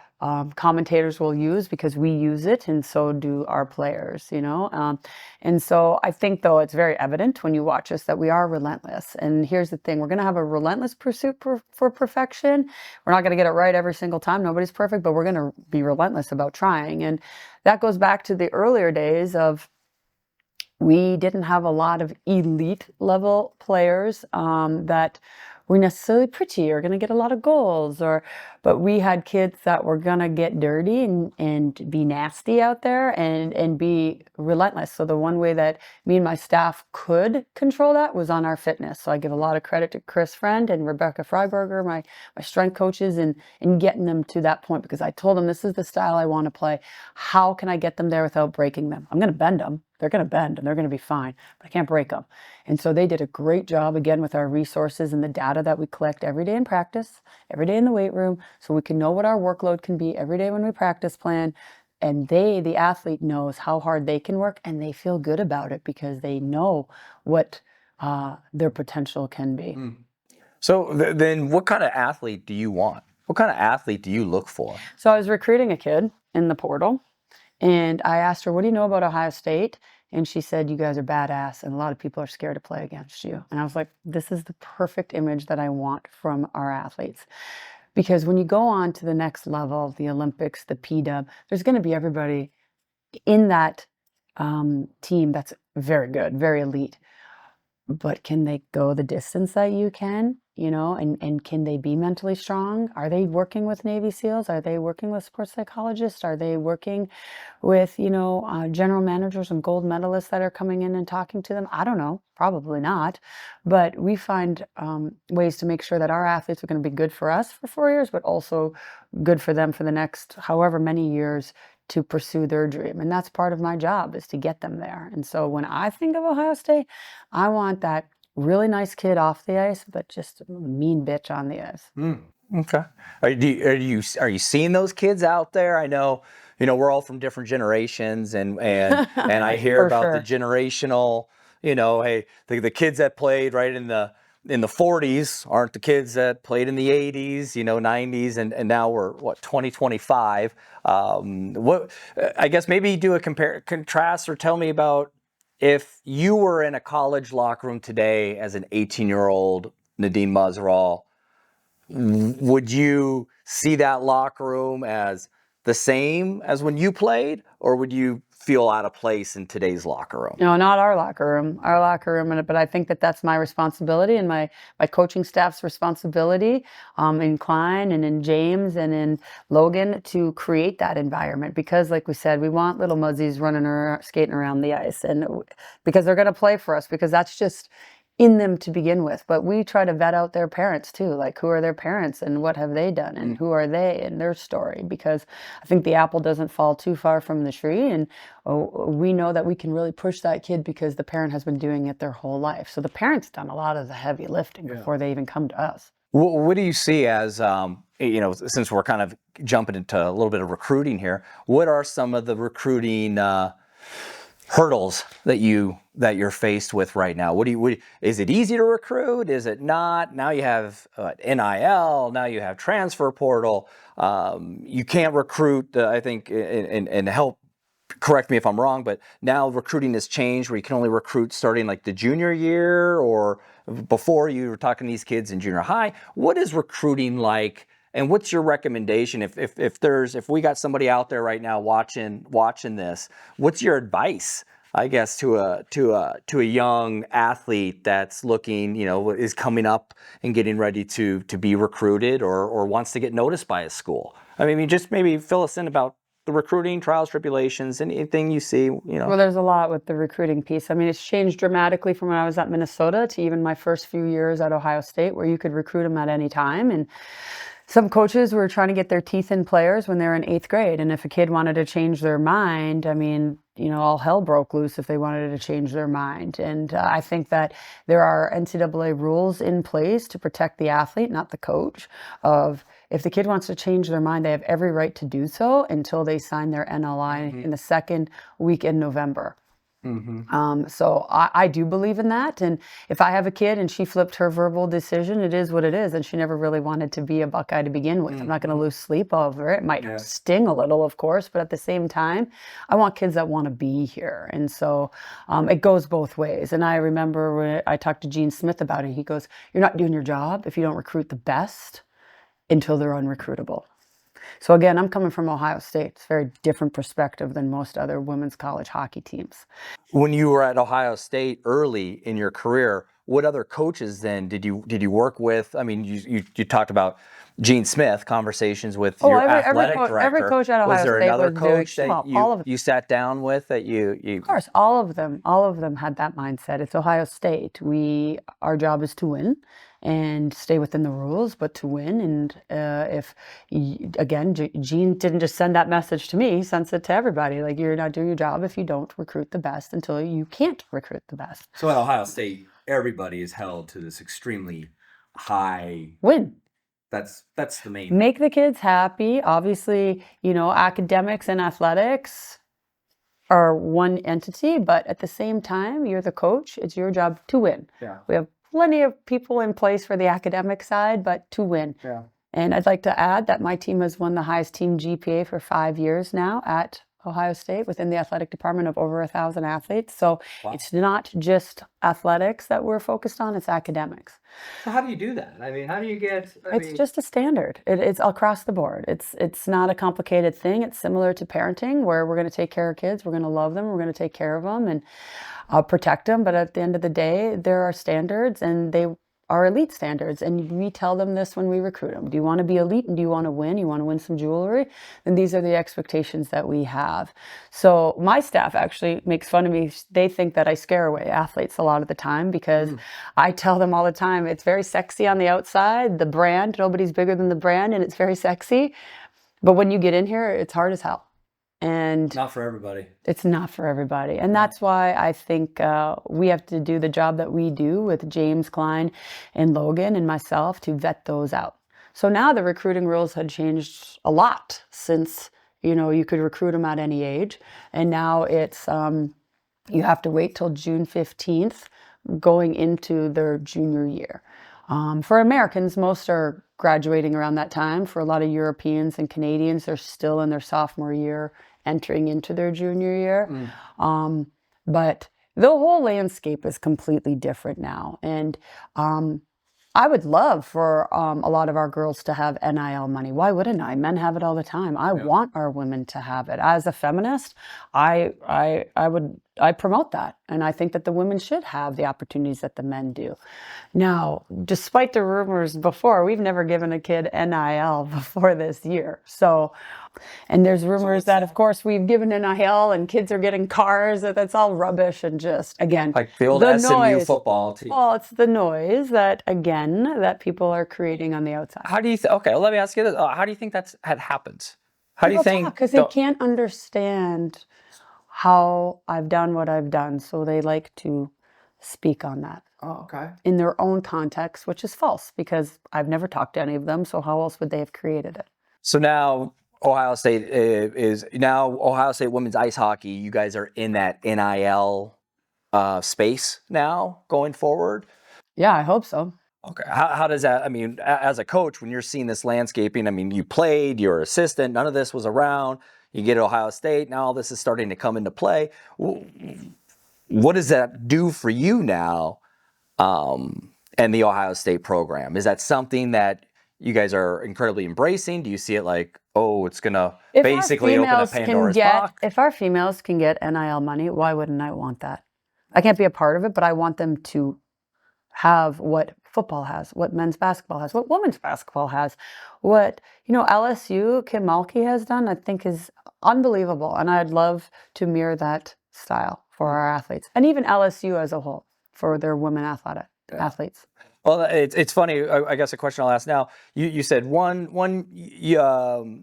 commentators will use because we use it, and so do our players, you know. And so I think, though, it's very evident when you watch us that we are relentless. And here's the thing: we're going to have a relentless pursuit for perfection. We're not going to get it right every single time. Nobody's perfect, but we're going to be relentless about trying. And that goes back to the earlier days of we didn't have a lot of elite level players that were necessarily pretty or going to get a lot of goals, but we had kids that were going to get dirty and be nasty out there and be relentless. So the one way that me and my staff could control that was on our fitness. So I give a lot of credit to Chris Friend and Rebecca Freiberger, my strength coaches, in getting them to that point, because I told them this is the style I want to play. How can I get them there without breaking them? I'm going to bend them. They're going to bend and they're going to be fine, but I can't break them. And so they did a great job, again, with our resources and the data that we collect every day in practice, every day in the weight room, so we can know what our workload can be every day when we practice plan. And the athlete, knows how hard they can work, and they feel good about it because they know what their potential can be. So then what kind of athlete do you want? What kind of athlete do you look for? So I was recruiting a kid in the portal, and I asked her, what do you know about Ohio State? And she said, you guys are badass, and a lot of people are scared to play against you. And I was like, this is the perfect image that I want from our athletes. Because when you go on to the next level, the Olympics, the PW, there's going to be everybody in that team that's very good, very elite. But can they go the distance that you can, you know, and can they be mentally strong? Are they working with Navy SEALs? Are they working with sports psychologists? Are they working with, you know, general managers and gold medalists that are coming in and talking to them? I don't know, probably not. But we find ways to make sure that our athletes are going to be good for us for 4 years, but also good for them for the next however many years to pursue their dream. And that's part of my job, is to get them there. And so when I think of Ohio State, I want that really nice kid off the ice, but just a mean bitch on the ice. Okay. Are you seeing those kids out there? I know, you know, we're all from different generations, and I hear about the generational, you know, hey, the kids that played right in the 40s aren't the kids that played in the 80s, you know, 90s, and now we're 2025. What I guess maybe do a contrast, or tell me about if you were in a college locker room today as an 18-year-old Nadine Muzerall. Would you see that locker room as the same as when you played, or would you feel out of place in today's locker room? No, not our locker room. Our locker room, but I think that that's my responsibility and my coaching staff's responsibility in Klein and in James and in Logan to create that environment. Because, like we said, we want little muzzies running around, skating around the ice, and because they're going to play for us, because that's just in them to begin with. But we try to vet out their parents too, like who are their parents and what have they done and who are they and their story, because I think the apple doesn't fall too far from the tree, and we know that we can really push that kid because the parent has been doing it their whole life. So the parent's done a lot of the heavy lifting before they even come to us. What do you see as, you know, since we're kind of jumping into a little bit of recruiting here, what are some of the recruiting hurdles that you're faced with right now? Is it easy to recruit? Is it not? Now you have NIL. Now you have transfer portal. You can't recruit. I think, and help correct me if I'm wrong, but now recruiting has changed where you can only recruit starting like the junior year, or before you were talking to these kids in junior high. What is recruiting like? And what's your recommendation if we got somebody out there right now watching this? What's your advice, I guess, to a young athlete that's looking, you know, is coming up and getting ready to be recruited or wants to get noticed by a school? I mean, just maybe fill us in about the recruiting, trials, tribulations, anything you see, you know. Well, there's a lot with the recruiting piece. I mean, it's changed dramatically from when I was at Minnesota to even my first few years at Ohio State, where you could recruit them at any time. And some coaches were trying to get their teeth in players when they were in 8th grade. And if a kid wanted to change their mind, I mean, you know, all hell broke loose if they wanted to change their mind. And I think that there are NCAA rules in place to protect the athlete, not the coach, of if the kid wants to change their mind, they have every right to do so until they sign their NLI in the second week in November. So I do believe in that. And if I have a kid and she flipped her verbal decision, it is what it is. And she never really wanted to be a Buckeye to begin with. I'm not going to lose sleep over it. It might sting a little, of course, but at the same time, I want kids that want to be here. And so it goes both ways. And I remember when I talked to Gene Smith about it, he goes, "You're not doing your job if you don't recruit the best until they're unrecruitable." So again, I'm coming from Ohio State. It's a very different perspective than most other women's college hockey teams. When you were at Ohio State early in your career, what other coaches then did you work with? I mean, you talked about Gene Smith, conversations with your athletic director. Every coach at Ohio was there State another was coach doing, that all of them. you sat down with that you? Of course, all of them had that mindset. It's Ohio State. Our job is to win and stay within the rules, but to win. And again, Gene didn't just send that message to me; he sends it to everybody. Like, you're not doing your job if you don't recruit the best until you can't recruit the best. So at Ohio State, everybody is held to this extremely high Win. That's the main. Make the kids happy. Obviously, academics and athletics are one entity, but at the same time, you're the coach. It's your job to win. Yeah. We have plenty of people in place for the academic side, but to win. Yeah. And I'd like to add that my team has won the highest team GPA for 5 years now at Ohio State within the athletic department of over 1,000 athletes. So It's not just athletics that we're focused on, it's academics. So how do you do that? I mean, how do you get? It's just a standard. It's across the board. It's not a complicated thing. It's similar to parenting, where we're going to take care of kids, we're going to love them, we're going to take care of them, and protect them. But at the end of the day, there are standards, and they are elite standards. And we tell them this when we recruit them. Do you want to be elite and do you want to win? You want to win some jewelry? Then these are the expectations that we have. So my staff actually makes fun of me. They think that I scare away athletes a lot of the time because I tell them all the time, it's very sexy on the outside, the brand, nobody's bigger than the brand, and it's very sexy. But when you get in here, it's hard as hell. And not for everybody. It's not for everybody. And that's why I think we have to do the job that we do with James Klein and Logan and myself to vet those out. So now the recruiting rules had changed a lot since, you could recruit them at any age. And now it's, you have to wait till June 15th going into their junior year. For Americans, most are graduating around that time. For a lot of Europeans and Canadians, they're still in their sophomore year, entering into their junior year. But the whole landscape is completely different now. And I would love for a lot of our girls to have NIL money. Why wouldn't I? Men have it all the time. I want our women to have it. As a feminist, I promote that. And I think that the women should have the opportunities that the men do. Now, despite the rumors before, we've never given a kid NIL before this year. So, and there's rumors that, of course, we've given NIL and kids are getting cars. That's all rubbish and just, again, like the old SMU noise. football team. Well, it's the noise that people are creating on the outside. How do you okay, well, let me ask you this. How do you think that happens? How do you think? Because they can't understand how I've done what I've done, so they like to speak on that. Oh, okay. In their own context, which is false because I've never talked to any of them, so how else would they have created it? So now Ohio State Ohio State women's ice hockey, you guys are in that NIL space now going forward? Yeah, I hope so. Okay. How does that, I mean, as a coach, when you're seeing this landscaping, I mean, you played, you're assistant, none of this was around. You get to Ohio State, now all this is starting to come into play. What does that do for you now and the Ohio State program? Is that something that you guys are incredibly embracing? Do you see it like, oh, it's going to basically open a Pandora's box? If our females can get NIL money, why wouldn't I want that? I can't be a part of it, but I want them to have what football has, what men's basketball has, what women's basketball has, what, LSU, Kim Mulkey has done, I think is unbelievable. And I'd love to mirror that style for our athletes, and even LSU as a whole for their women athletes. Well, it's funny. I guess a question I'll ask now. You said one U18,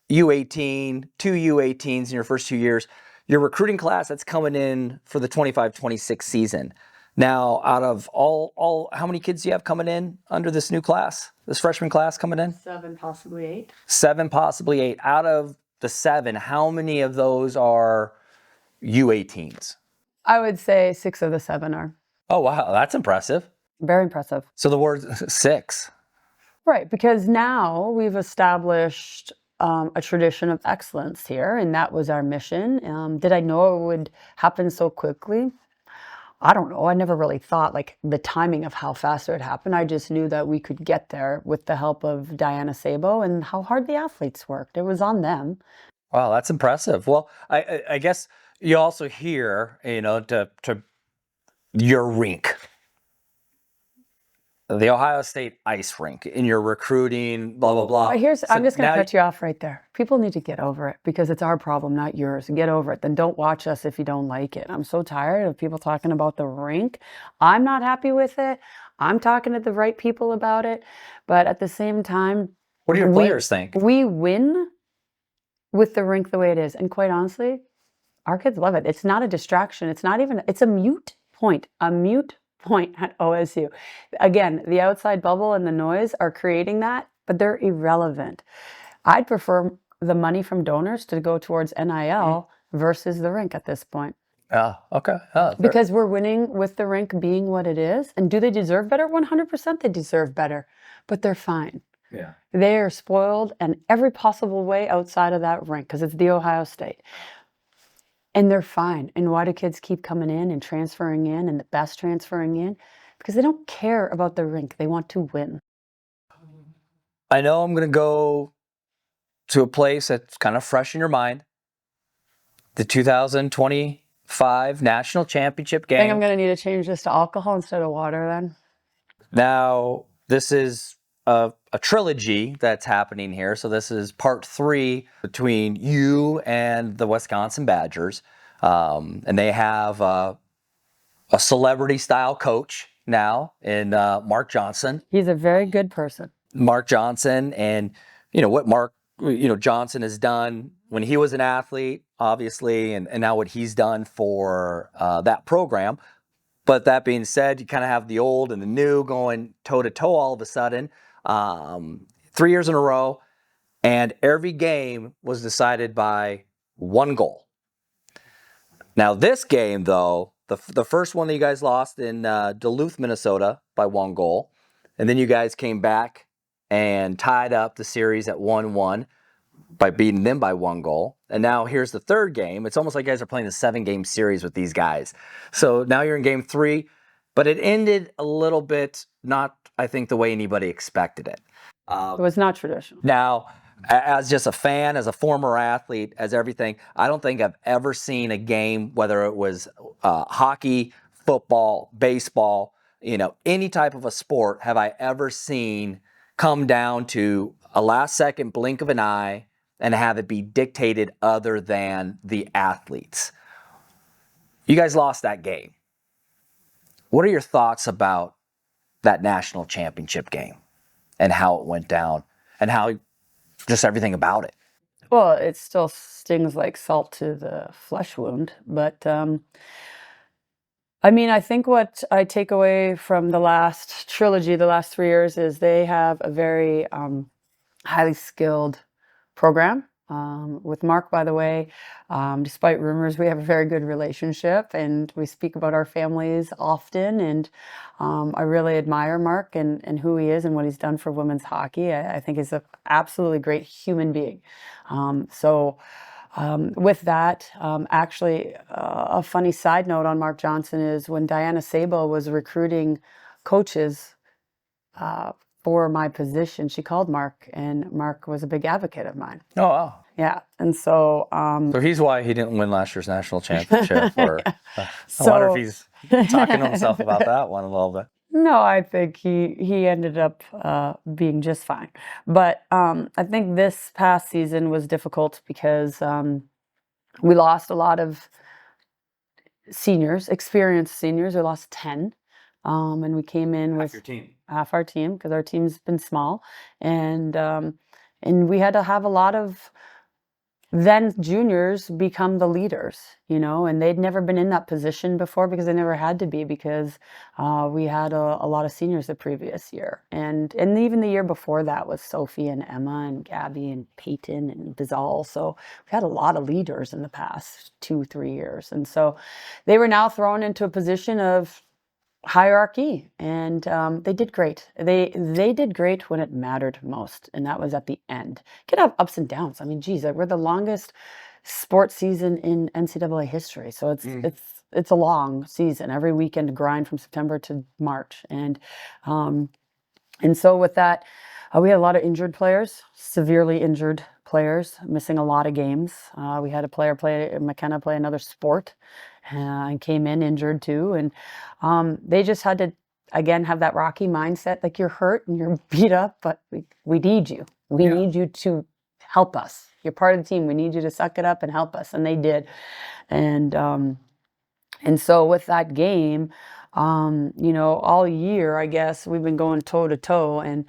two U18s in your first 2 years. Your recruiting class that's coming in for the 25-26 season. Now, out of all, how many kids do you have coming in under this new class, this freshman class coming in? 7, possibly 8. 7, possibly 8. Out of the 7, how many of those are U18s? I would say 6 of the 7 are. Oh, wow. That's impressive. Very impressive. So the word 6. Right, because now we've established a tradition of excellence here, and that was our mission. Did I know it would happen so quickly? I don't know. I never really thought like the timing of how fast it would happen. I just knew that we could get there with the help of Diana Sabo and how hard the athletes worked. It was on them. Wow, that's impressive. Well, I guess you also hear, to your rink, the Ohio State ice rink, in your recruiting, blah, blah, blah. But I'm just going to now- cut you off right there. People need to get over it because it's our problem, not yours. Get over it. Then don't watch us if you don't like it. I'm so tired of people talking about the rink. I'm not happy with it. I'm talking to the right people about it. But at the same time, What do your players think? we win with the rink the way it is. And quite honestly, our kids love it. It's not a distraction. It's a mute point. A mute point at OSU. Again, the outside bubble and the noise are creating that, but they're irrelevant. I'd prefer the money from donors to go towards NIL versus the rink at this point. Oh, okay. Oh, Because we're winning with the rink being what it is. And do they deserve better? 100% they deserve better, but they're fine. Yeah. They are spoiled in every possible way outside of that rink because it's the Ohio State. And they're fine. And why do kids keep coming in and transferring in and the best transferring in? Because they don't care about the rink. They want to win. I know I'm going to go to a place that's kind of fresh in your mind. The 2025 National Championship game. I think I'm going to need to change this to alcohol instead of water then. Now, this is a trilogy that's happening here. So this is part 3 between you and the Wisconsin Badgers. And they have a celebrity-style coach now in Mark Johnson. He's a very good person. Mark Johnson, and what Mark Johnson has done when he was an athlete, obviously, and now what he's done for that program. But that being said, you kind of have the old and the new going toe-to-toe all of a sudden. 3 years in a row, and every game was decided by 1 goal. Now this game, though, the first one that you guys lost in Duluth, Minnesota by 1 goal, and then you guys came back and tied up the series at 1-1 by beating them by 1 goal. And now here's the third game. It's almost like you guys are playing a 7-game series with these guys. So now you're in game 3, but it ended a little bit not, I think, the way anybody expected it. It was not traditional. Now, as just a fan, as a former athlete, as everything, I don't think I've ever seen a game, whether it was hockey, football, baseball, any type of a sport, have I ever seen come down to a last second blink of an eye and have it be dictated other than the athletes. You guys lost that game. What are your thoughts about that national championship game and how it went down and how just everything about it? Well, it still stings like salt to the flesh wound, but I think what I take away from the last trilogy, the last 3 years, is they have a very highly skilled program. With Mark, by the way, despite rumors, we have a very good relationship and we speak about our families often. And I really admire Mark and who he is and what he's done for women's hockey. I think he's an absolutely great human being. With that, actually, a funny side note on Mark Johnson is when Diana Sabo was recruiting coaches for my position, she called Mark, and Mark was a big advocate of mine. Oh, wow. Yeah, and so... So he's why he didn't win last year's national championship. Or, I So- wonder if he's talking to himself about that one a little bit. No, I think he ended up being just fine. But I think this past season was difficult because we lost a lot of seniors, experienced seniors. We lost 10. And we came in with Your team. half our team because our team's been small. And we had to have a lot of then juniors become the leaders, you know, and they'd never been in that position before because they never had to be, because we had a lot of seniors the previous year. And even the year before that was Sophie and Emma and Gabby and Peyton and Bizal. So we had a lot of leaders in the past 2-3 years. And so they were now thrown into a position of hierarchy, and they did great. They did great when it mattered most, and that was at the end. You could have ups and downs. I mean, geez, we're the longest sports season in NCAA history, so it's a long season. Every weekend grind from September to March, and so with that, we had a lot of injured players, severely injured players, missing a lot of games. We had a player McKenna play another sport, and came in injured too. And they just had to, again, have that Rocky mindset, like, you're hurt and you're beat up, but we need you. We need you to help us. You're part of the team. We need you to suck it up and help us. And they did. And so with that game, you know, all year, I guess, we've been going toe to toe, and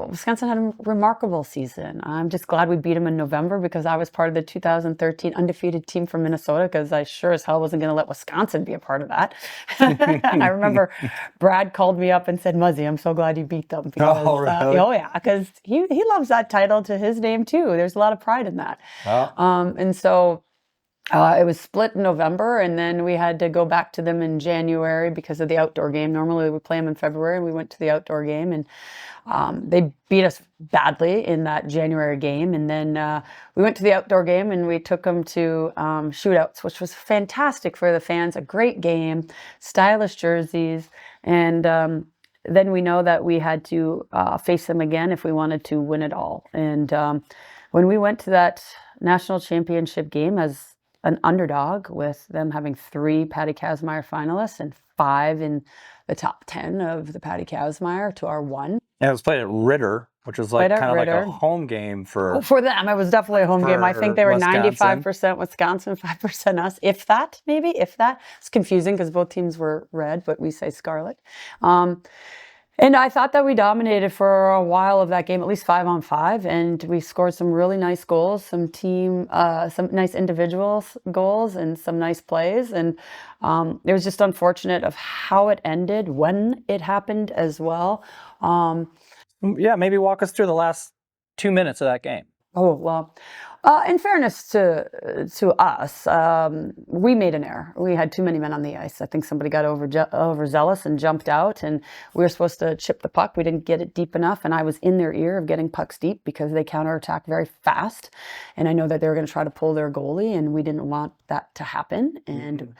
Wisconsin had a remarkable season. I'm just glad we beat them in November, because I was part of the 2013 undefeated team from Minnesota, because I sure as hell wasn't going to let Wisconsin be a part of that. And I remember Brad called me up and said, "Muzzy, I'm so glad you beat them." Because, Oh, really? oh yeah, because he loves that title to his name too. There's a lot of pride in that. Oh. And so it was split in November, and then we had to go back to them in January because of the outdoor game. Normally we play them in February, and we went to the outdoor game, and they beat us badly in that January game. And then we went to the outdoor game, and we took them to shootouts, which was fantastic for the fans. A great game, stylish jerseys, and then we know that we had to face them again if we wanted to win it all. And when we went to that national championship game as an underdog, with them having 3 Patty Kazmaier finalists and 5 in the top 10 of the Patty Kazmaier to our 1. And it was played at Ritter, which was like Played at kind of like a Ritter. home game for them. It was definitely a home game. I think they were Wisconsin. 95% Wisconsin, 5% us, if that, maybe, if that. It's confusing because both teams were red, but we say scarlet. And I thought that we dominated for a while of that game, at least 5-on-5, and we scored some really nice goals, some nice individual goals, and some nice plays. And it was just unfortunate of how it ended, when it happened as well. Yeah, maybe walk us through the last 2 minutes of that game. Oh, well, in fairness to us, we made an error. We had too many men on the ice. I think somebody got overzealous and jumped out, and we were supposed to chip the puck. We didn't get it deep enough, and I was in their ear of getting pucks deep because they counterattack very fast. And I know that they were going to try to pull their goalie, and we didn't want that to happen. And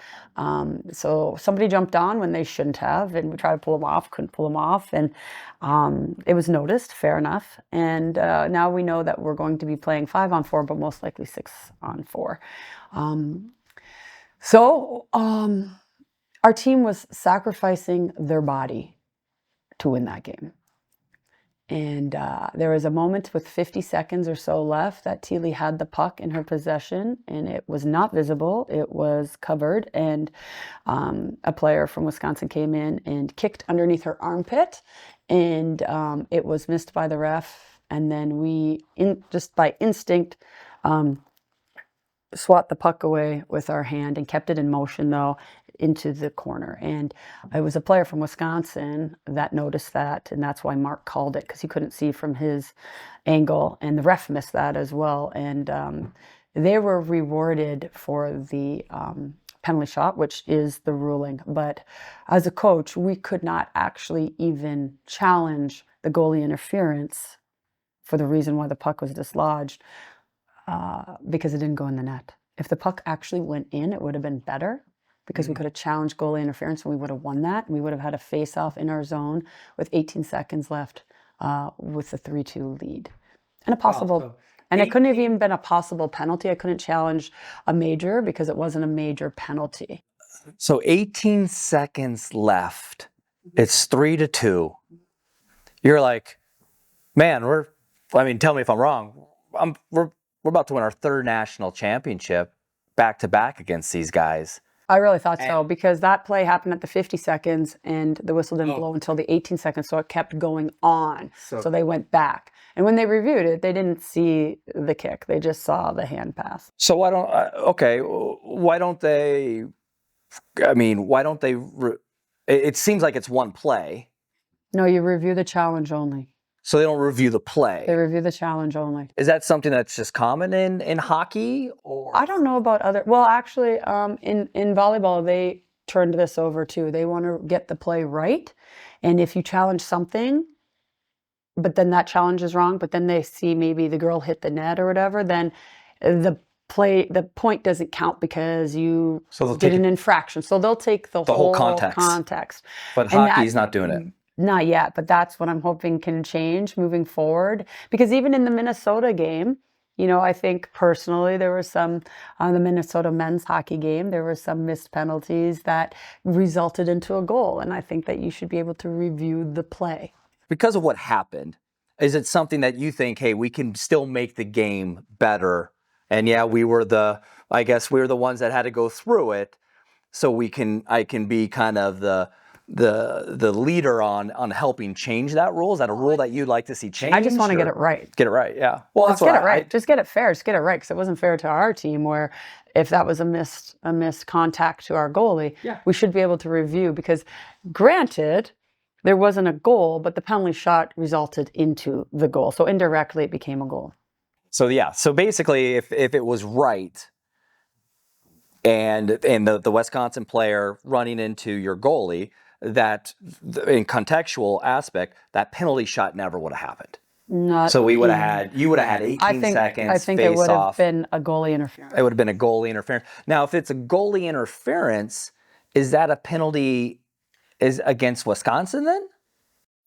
so somebody jumped on when they shouldn't have, and we tried to pull them off, couldn't pull them off. And it was noticed, fair enough. And now we know that we're going to be playing 5-on-4, but most likely 6-on-4. So our team was sacrificing their body to win that game. And there was a moment with 50 seconds or so left that Teely had the puck in her possession, and it was not visible. It was covered, and a player from Wisconsin came in and kicked underneath her armpit, and it was missed by the ref. And then we, just by instinct, swat the puck away with our hand and kept it in motion, though, into the corner. And it was a player from Wisconsin that noticed that, and that's why Mark called it, because he couldn't see from his angle, and the ref missed that as well. And they were rewarded for the penalty shot, which is the ruling. But as a coach, we could not actually even challenge the goalie interference for the reason why the puck was dislodged, because it didn't go in the net. If the puck actually went in, it would have been better, because we could have challenged goalie interference and we would have won that. And we would have had a face-off in our zone with 18 seconds left with a 3-2 lead. And a possible, and it couldn't have even been a possible penalty. I couldn't challenge a major because it wasn't a major penalty. So 18 seconds left. It's 3-2. You're like, man, tell me if I'm wrong. We're about to win our 3rd national championship back to back against these guys. I really thought so, because that play happened at the 50 seconds and the whistle didn't blow until the 18 seconds, so it kept going on. So they went back. And when they reviewed it, they didn't see the kick. They just saw the hand pass. So why don't they, it seems like it's one play. No, you review the challenge only. So they don't review the play. They review the challenge only. Is that something that's just common in hockey? Or I don't know about other. Well, actually, in volleyball, they turned this over too. They want to get the play right, and if you challenge something, but then that challenge is wrong, but then they see maybe the girl hit the net or whatever, then the point doesn't count because you did an infraction. So they'll take the whole context. But hockey's not doing it. Not yet, but that's what I'm hoping can change moving forward. Because even in the Minnesota game, you know, I think personally there were some, on the Minnesota men's hockey game, there were some missed penalties that resulted into a goal. And I think that you should be able to review the play. Because of what happened, is it something that you think, hey, we can still make the game better? And yeah, we were the ones that had to go through it. So I can be kind of the leader on helping change that rule. Is that a rule that you'd like to see changed? I just want to get it right. Get it right, yeah. Well, just get it right. Just get it fair. Just get it right, because it wasn't fair to our team. Where if that was a missed contact to our goalie, we should be able to review. Because granted, there wasn't a goal, but the penalty shot resulted into the goal. So indirectly, it became a goal. So yeah. So basically, if it was right, and the Wisconsin player running into your goalie, that in contextual aspect, that penalty shot never would have happened. So you would have had 18 seconds. I think it would have been a goalie interference. It would have been a goalie interference. Now, if it's a goalie interference, is that a penalty against Wisconsin then?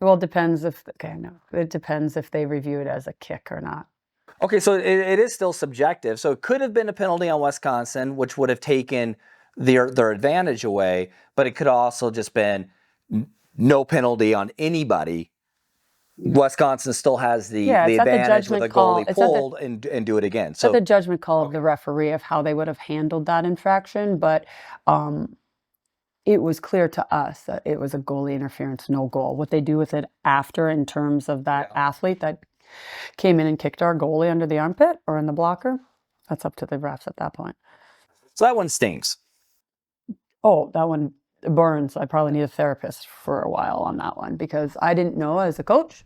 Well, it depends it depends if they review it as a kick or not. Okay, so it is still subjective. So it could have been a penalty on Wisconsin, which would have taken their advantage away, but it could also just been no penalty on anybody. Wisconsin still has the advantage with a goalie pulled and do it again. So the judgment call of the referee of how they would have handled that infraction, but it was clear to us that it was a goalie interference, no goal. What they do with it after, in terms of that athlete that came in and kicked our goalie under the armpit or in the blocker, that's up to the refs at that point. So that one stings. Oh, that one burns. I probably need a therapist for a while on that one, because I didn't know as a coach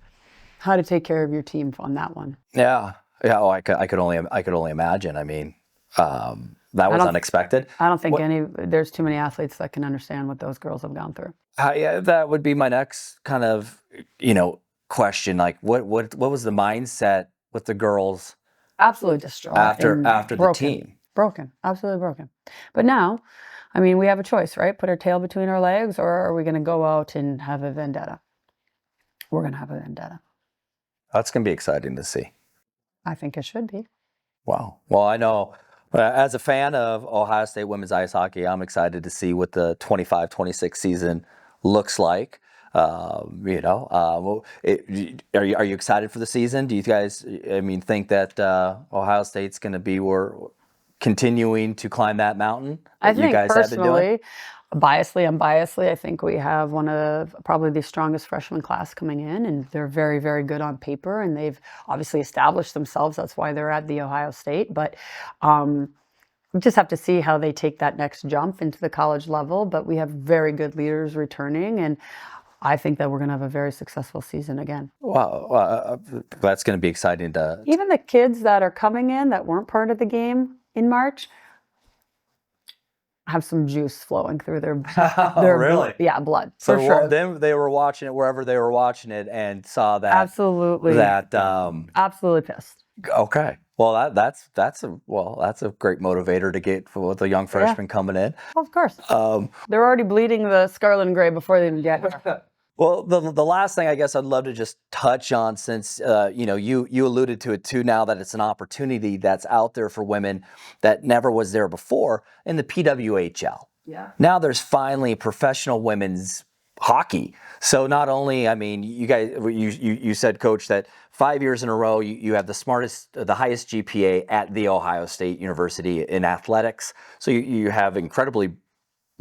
how to take care of your team on that one. Yeah. Oh, I could only imagine. I mean, that was unexpected. I don't think there's too many athletes that can understand what those girls have gone through. Yeah, that would be my next kind of, question. Like, what was the mindset with the girls? Absolutely distraught after the team. Broken, absolutely broken. But now, I mean, we have a choice, right? Put our tail between our legs, or are we going to go out and have a vendetta? We're going to have a vendetta. That's going to be exciting to see. I think it should be. Wow. Well, I know as a fan of Ohio State women's ice hockey, I'm excited to see what the 25-26 season looks like. Are you excited for the season? Do you guys, think that Ohio State's going to be continuing to climb that mountain? I think personally, unbiasedly, I think we have one of probably the strongest freshman class coming in, and they're very, very good on paper, and they've obviously established themselves. That's why they're at the Ohio State. But we just have to see how they take that next jump into the college level. But we have very good leaders returning, and I think that we're going to have a very successful season again. Wow, that's going to be exciting to... Even the kids that are coming in that weren't part of the game in March have some juice flowing through their really? Blood. So for sure. Then they were watching it wherever they were watching it and saw that. Absolutely. Absolutely pissed. Okay. Well, that's a great motivator to get with the young freshman coming in. Of course. They're already bleeding the scarlet and gray before they even get here. Well, the last thing I guess I'd love to just touch on, since you alluded to it too, now that it's an opportunity that's out there for women that never was there before in the PWHL. Yeah. Now there's finally professional women's hockey. So not only, you guys, you said, Coach, that 5 years in a row you have the highest GPA at the Ohio State University in athletics. So you have incredibly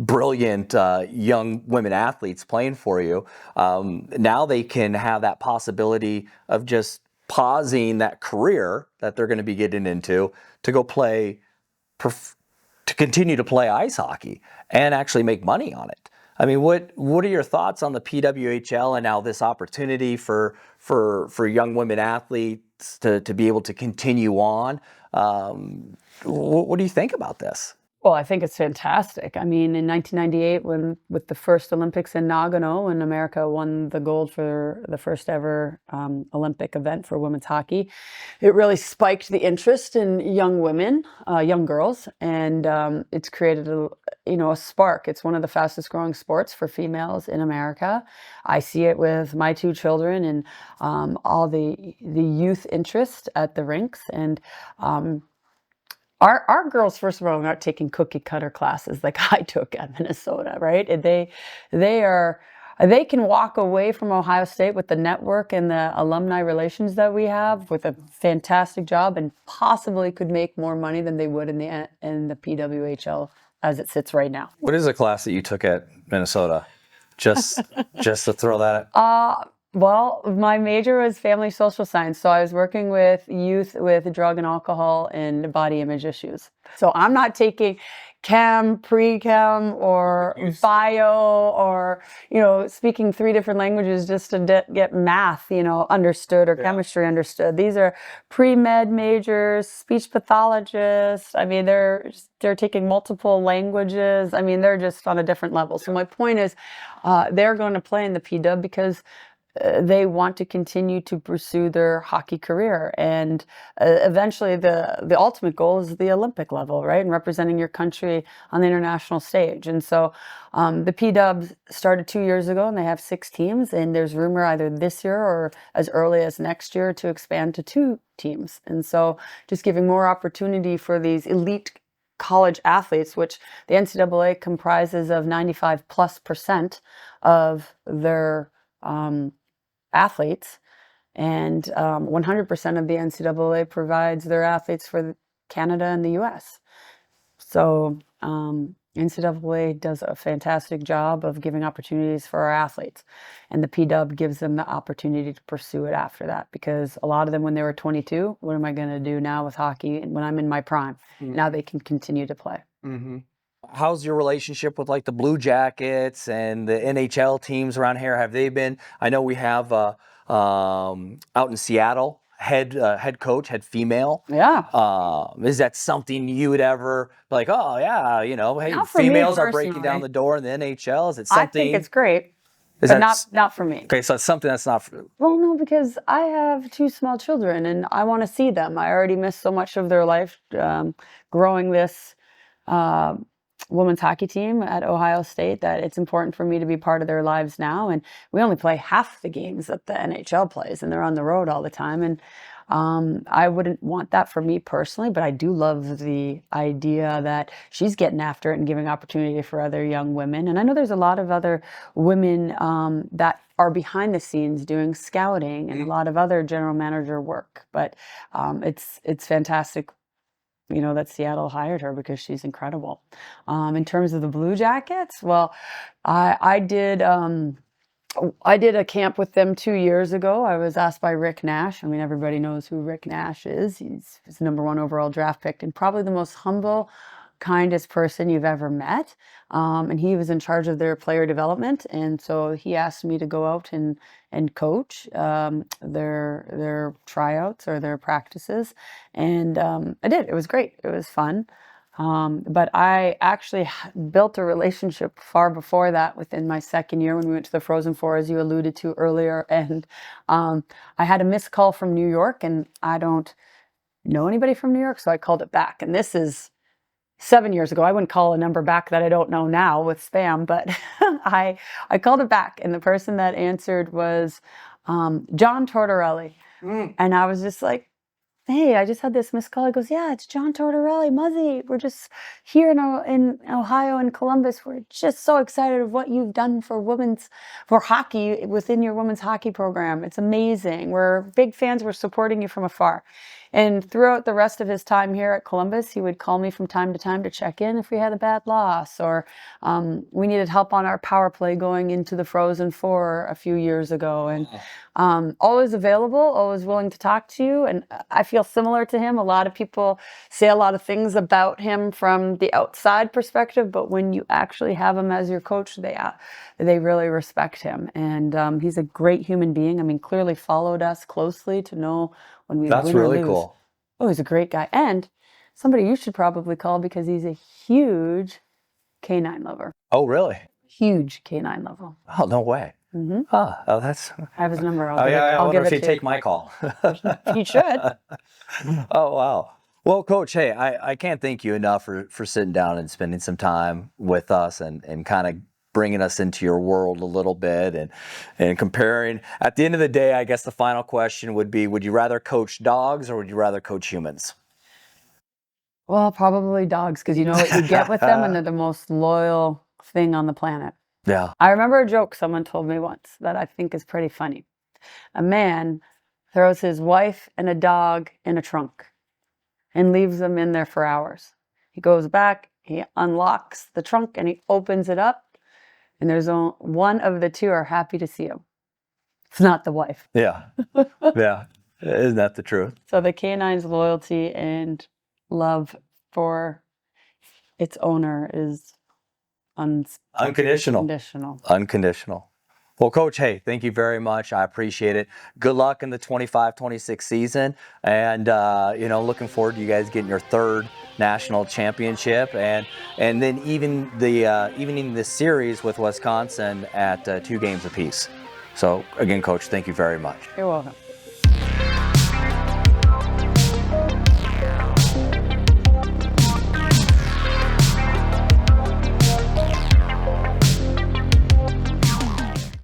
brilliant young women athletes playing for you. Now they can have that possibility of just pausing that career that they're going to be getting into to go play, to continue to play ice hockey and actually make money on it. I mean, what are your thoughts on the PWHL and now this opportunity for young women athletes to be able to continue on? What do you think about this? Well, I think it's fantastic. I mean, in 1998, with the first Olympics in Nagano, when America won the gold for the first ever Olympic event for women's hockey, it really spiked the interest in young women, young girls, and it's created a spark. It's one of the fastest growing sports for females in America. I see it with my two children and all the youth interest at the rinks, and our girls, first of all, are not taking cookie cutter classes like I took at Minnesota, right? And they can walk away from Ohio State with the network and the alumni relations that we have with a fantastic job, and possibly could make more money than they would in the PWHL as it sits right now. What is a class that you took at Minnesota? Just to throw that. Well, my major was family social science, so I was working with youth with drug and alcohol and body image issues. So I'm not taking chem, pre-chem, or bio, or speaking 3 different languages just to get math understood, or chemistry understood. These are pre-med majors, speech pathologists. I mean, they're taking multiple languages. I mean, they're just on a different level. So my point is, they're going to play in the PW because they want to continue to pursue their hockey career, and eventually the ultimate goal is the Olympic level, right? And representing your country on the international stage. And so the PW started 2 years ago, and they have 6 teams, and there's rumor either this year or as early as next year to expand to 2 teams. And so just giving more opportunity for these elite college athletes, which the NCAA comprises of 95+% of their athletes, and 100% of the NCAA provides their athletes for Canada and the US. So NCAA does a fantastic job of giving opportunities for our athletes, and the PW gives them the opportunity to pursue it after that, because a lot of them, when they were 22, what am I going to do now with hockey when I'm in my prime? Now they can continue to play. How's your relationship with like the Blue Jackets and the NHL teams around here? Have they been? I know we have out in Seattle head coach, head female. Yeah. Is that something you would ever like? Oh yeah, hey, Not for me females are breaking personally. down the door in the NHL. Is it something? I think it's great, Is but that not for me. okay? So it's something that's not. Well, no, because I have 2 small children and I want to see them. I already missed so much of their life growing this women's hockey team at Ohio State that it's important for me to be part of their lives now. And we only play half the games that the NHL plays, and they're on the road all the time. And I wouldn't want that for me personally, but I do love the idea that she's getting after it and giving opportunity for other young women. And I know there's a lot of other women that are behind the scenes doing scouting and a lot of other general manager work. But it's fantastic, that Seattle hired her, because she's incredible. In terms of the Blue Jackets, well, I did a camp with them 2 years ago. I was asked by Rick Nash. I mean, everybody knows who Rick Nash is. He's the #1 overall draft pick and probably the most humble, kindest person you've ever met. And he was in charge of their player development. And so he asked me to go out and coach their tryouts or their practices. And I did. It was great. It was fun. But I actually built a relationship far before that within my second year when we went to the Frozen Four, as you alluded to earlier. And I had a missed call from New York, and I don't know anybody from New York, so I called it back. And this is 7 years ago. I wouldn't call a number back that I don't know now with spam, but I called it back, and the person that answered was John Tortorelli. And I was just like, hey, I just had this missed call. He goes, yeah, it's John Tortorelli, Muzzy. We're just here in Ohio and Columbus. We're just so excited of what you've done for hockey within your women's hockey program. It's amazing. We're big fans. We're supporting you from afar. And throughout the rest of his time here at Columbus, he would call me from time to time to check in if we had a bad loss or we needed help on our power play going into the Frozen Four a few years ago. And always available, always willing to talk to you. And I feel similar to him. A lot of people say a lot of things about him from the outside perspective, but when you actually have him as your coach, they really respect him. And he's a great human being. I mean, clearly followed us closely to know when we That's win or really lose. cool. Oh, he's a great guy. And somebody you should probably call because he's a huge canine lover. Oh, really? Huge canine lover. Oh, no way. Mm-hmm. Oh, that's. I have his number. I I'll wonder give if it he'd to take you. my call. He should. Oh, wow. Well, Coach, hey, I can't thank you enough for sitting down and spending some time with us and kind of bringing us into your world a little bit and comparing. At the end of the day, I guess the final question would be, would you rather coach dogs or would you rather coach humans? Well, probably dogs, because you know what you get with them, and they're the most loyal thing on the planet. Yeah. I remember a joke someone told me once that I think is pretty funny. A man throws his wife and a dog in a trunk and leaves them in there for hours. He goes back, he unlocks the trunk, and he opens it up, and there's only one of the two are happy to see him. It's not the wife. Yeah. Yeah. Isn't that the truth? So the canine's loyalty and love for its owner is Unconditional. Unconditional. Well, Coach, hey, thank you very much. I appreciate it. Good luck in the 25-26 season. And, looking forward to you guys getting your third national championship. And then even in this series with Wisconsin at 2 games apiece. So, again, Coach, thank you very much. You're welcome.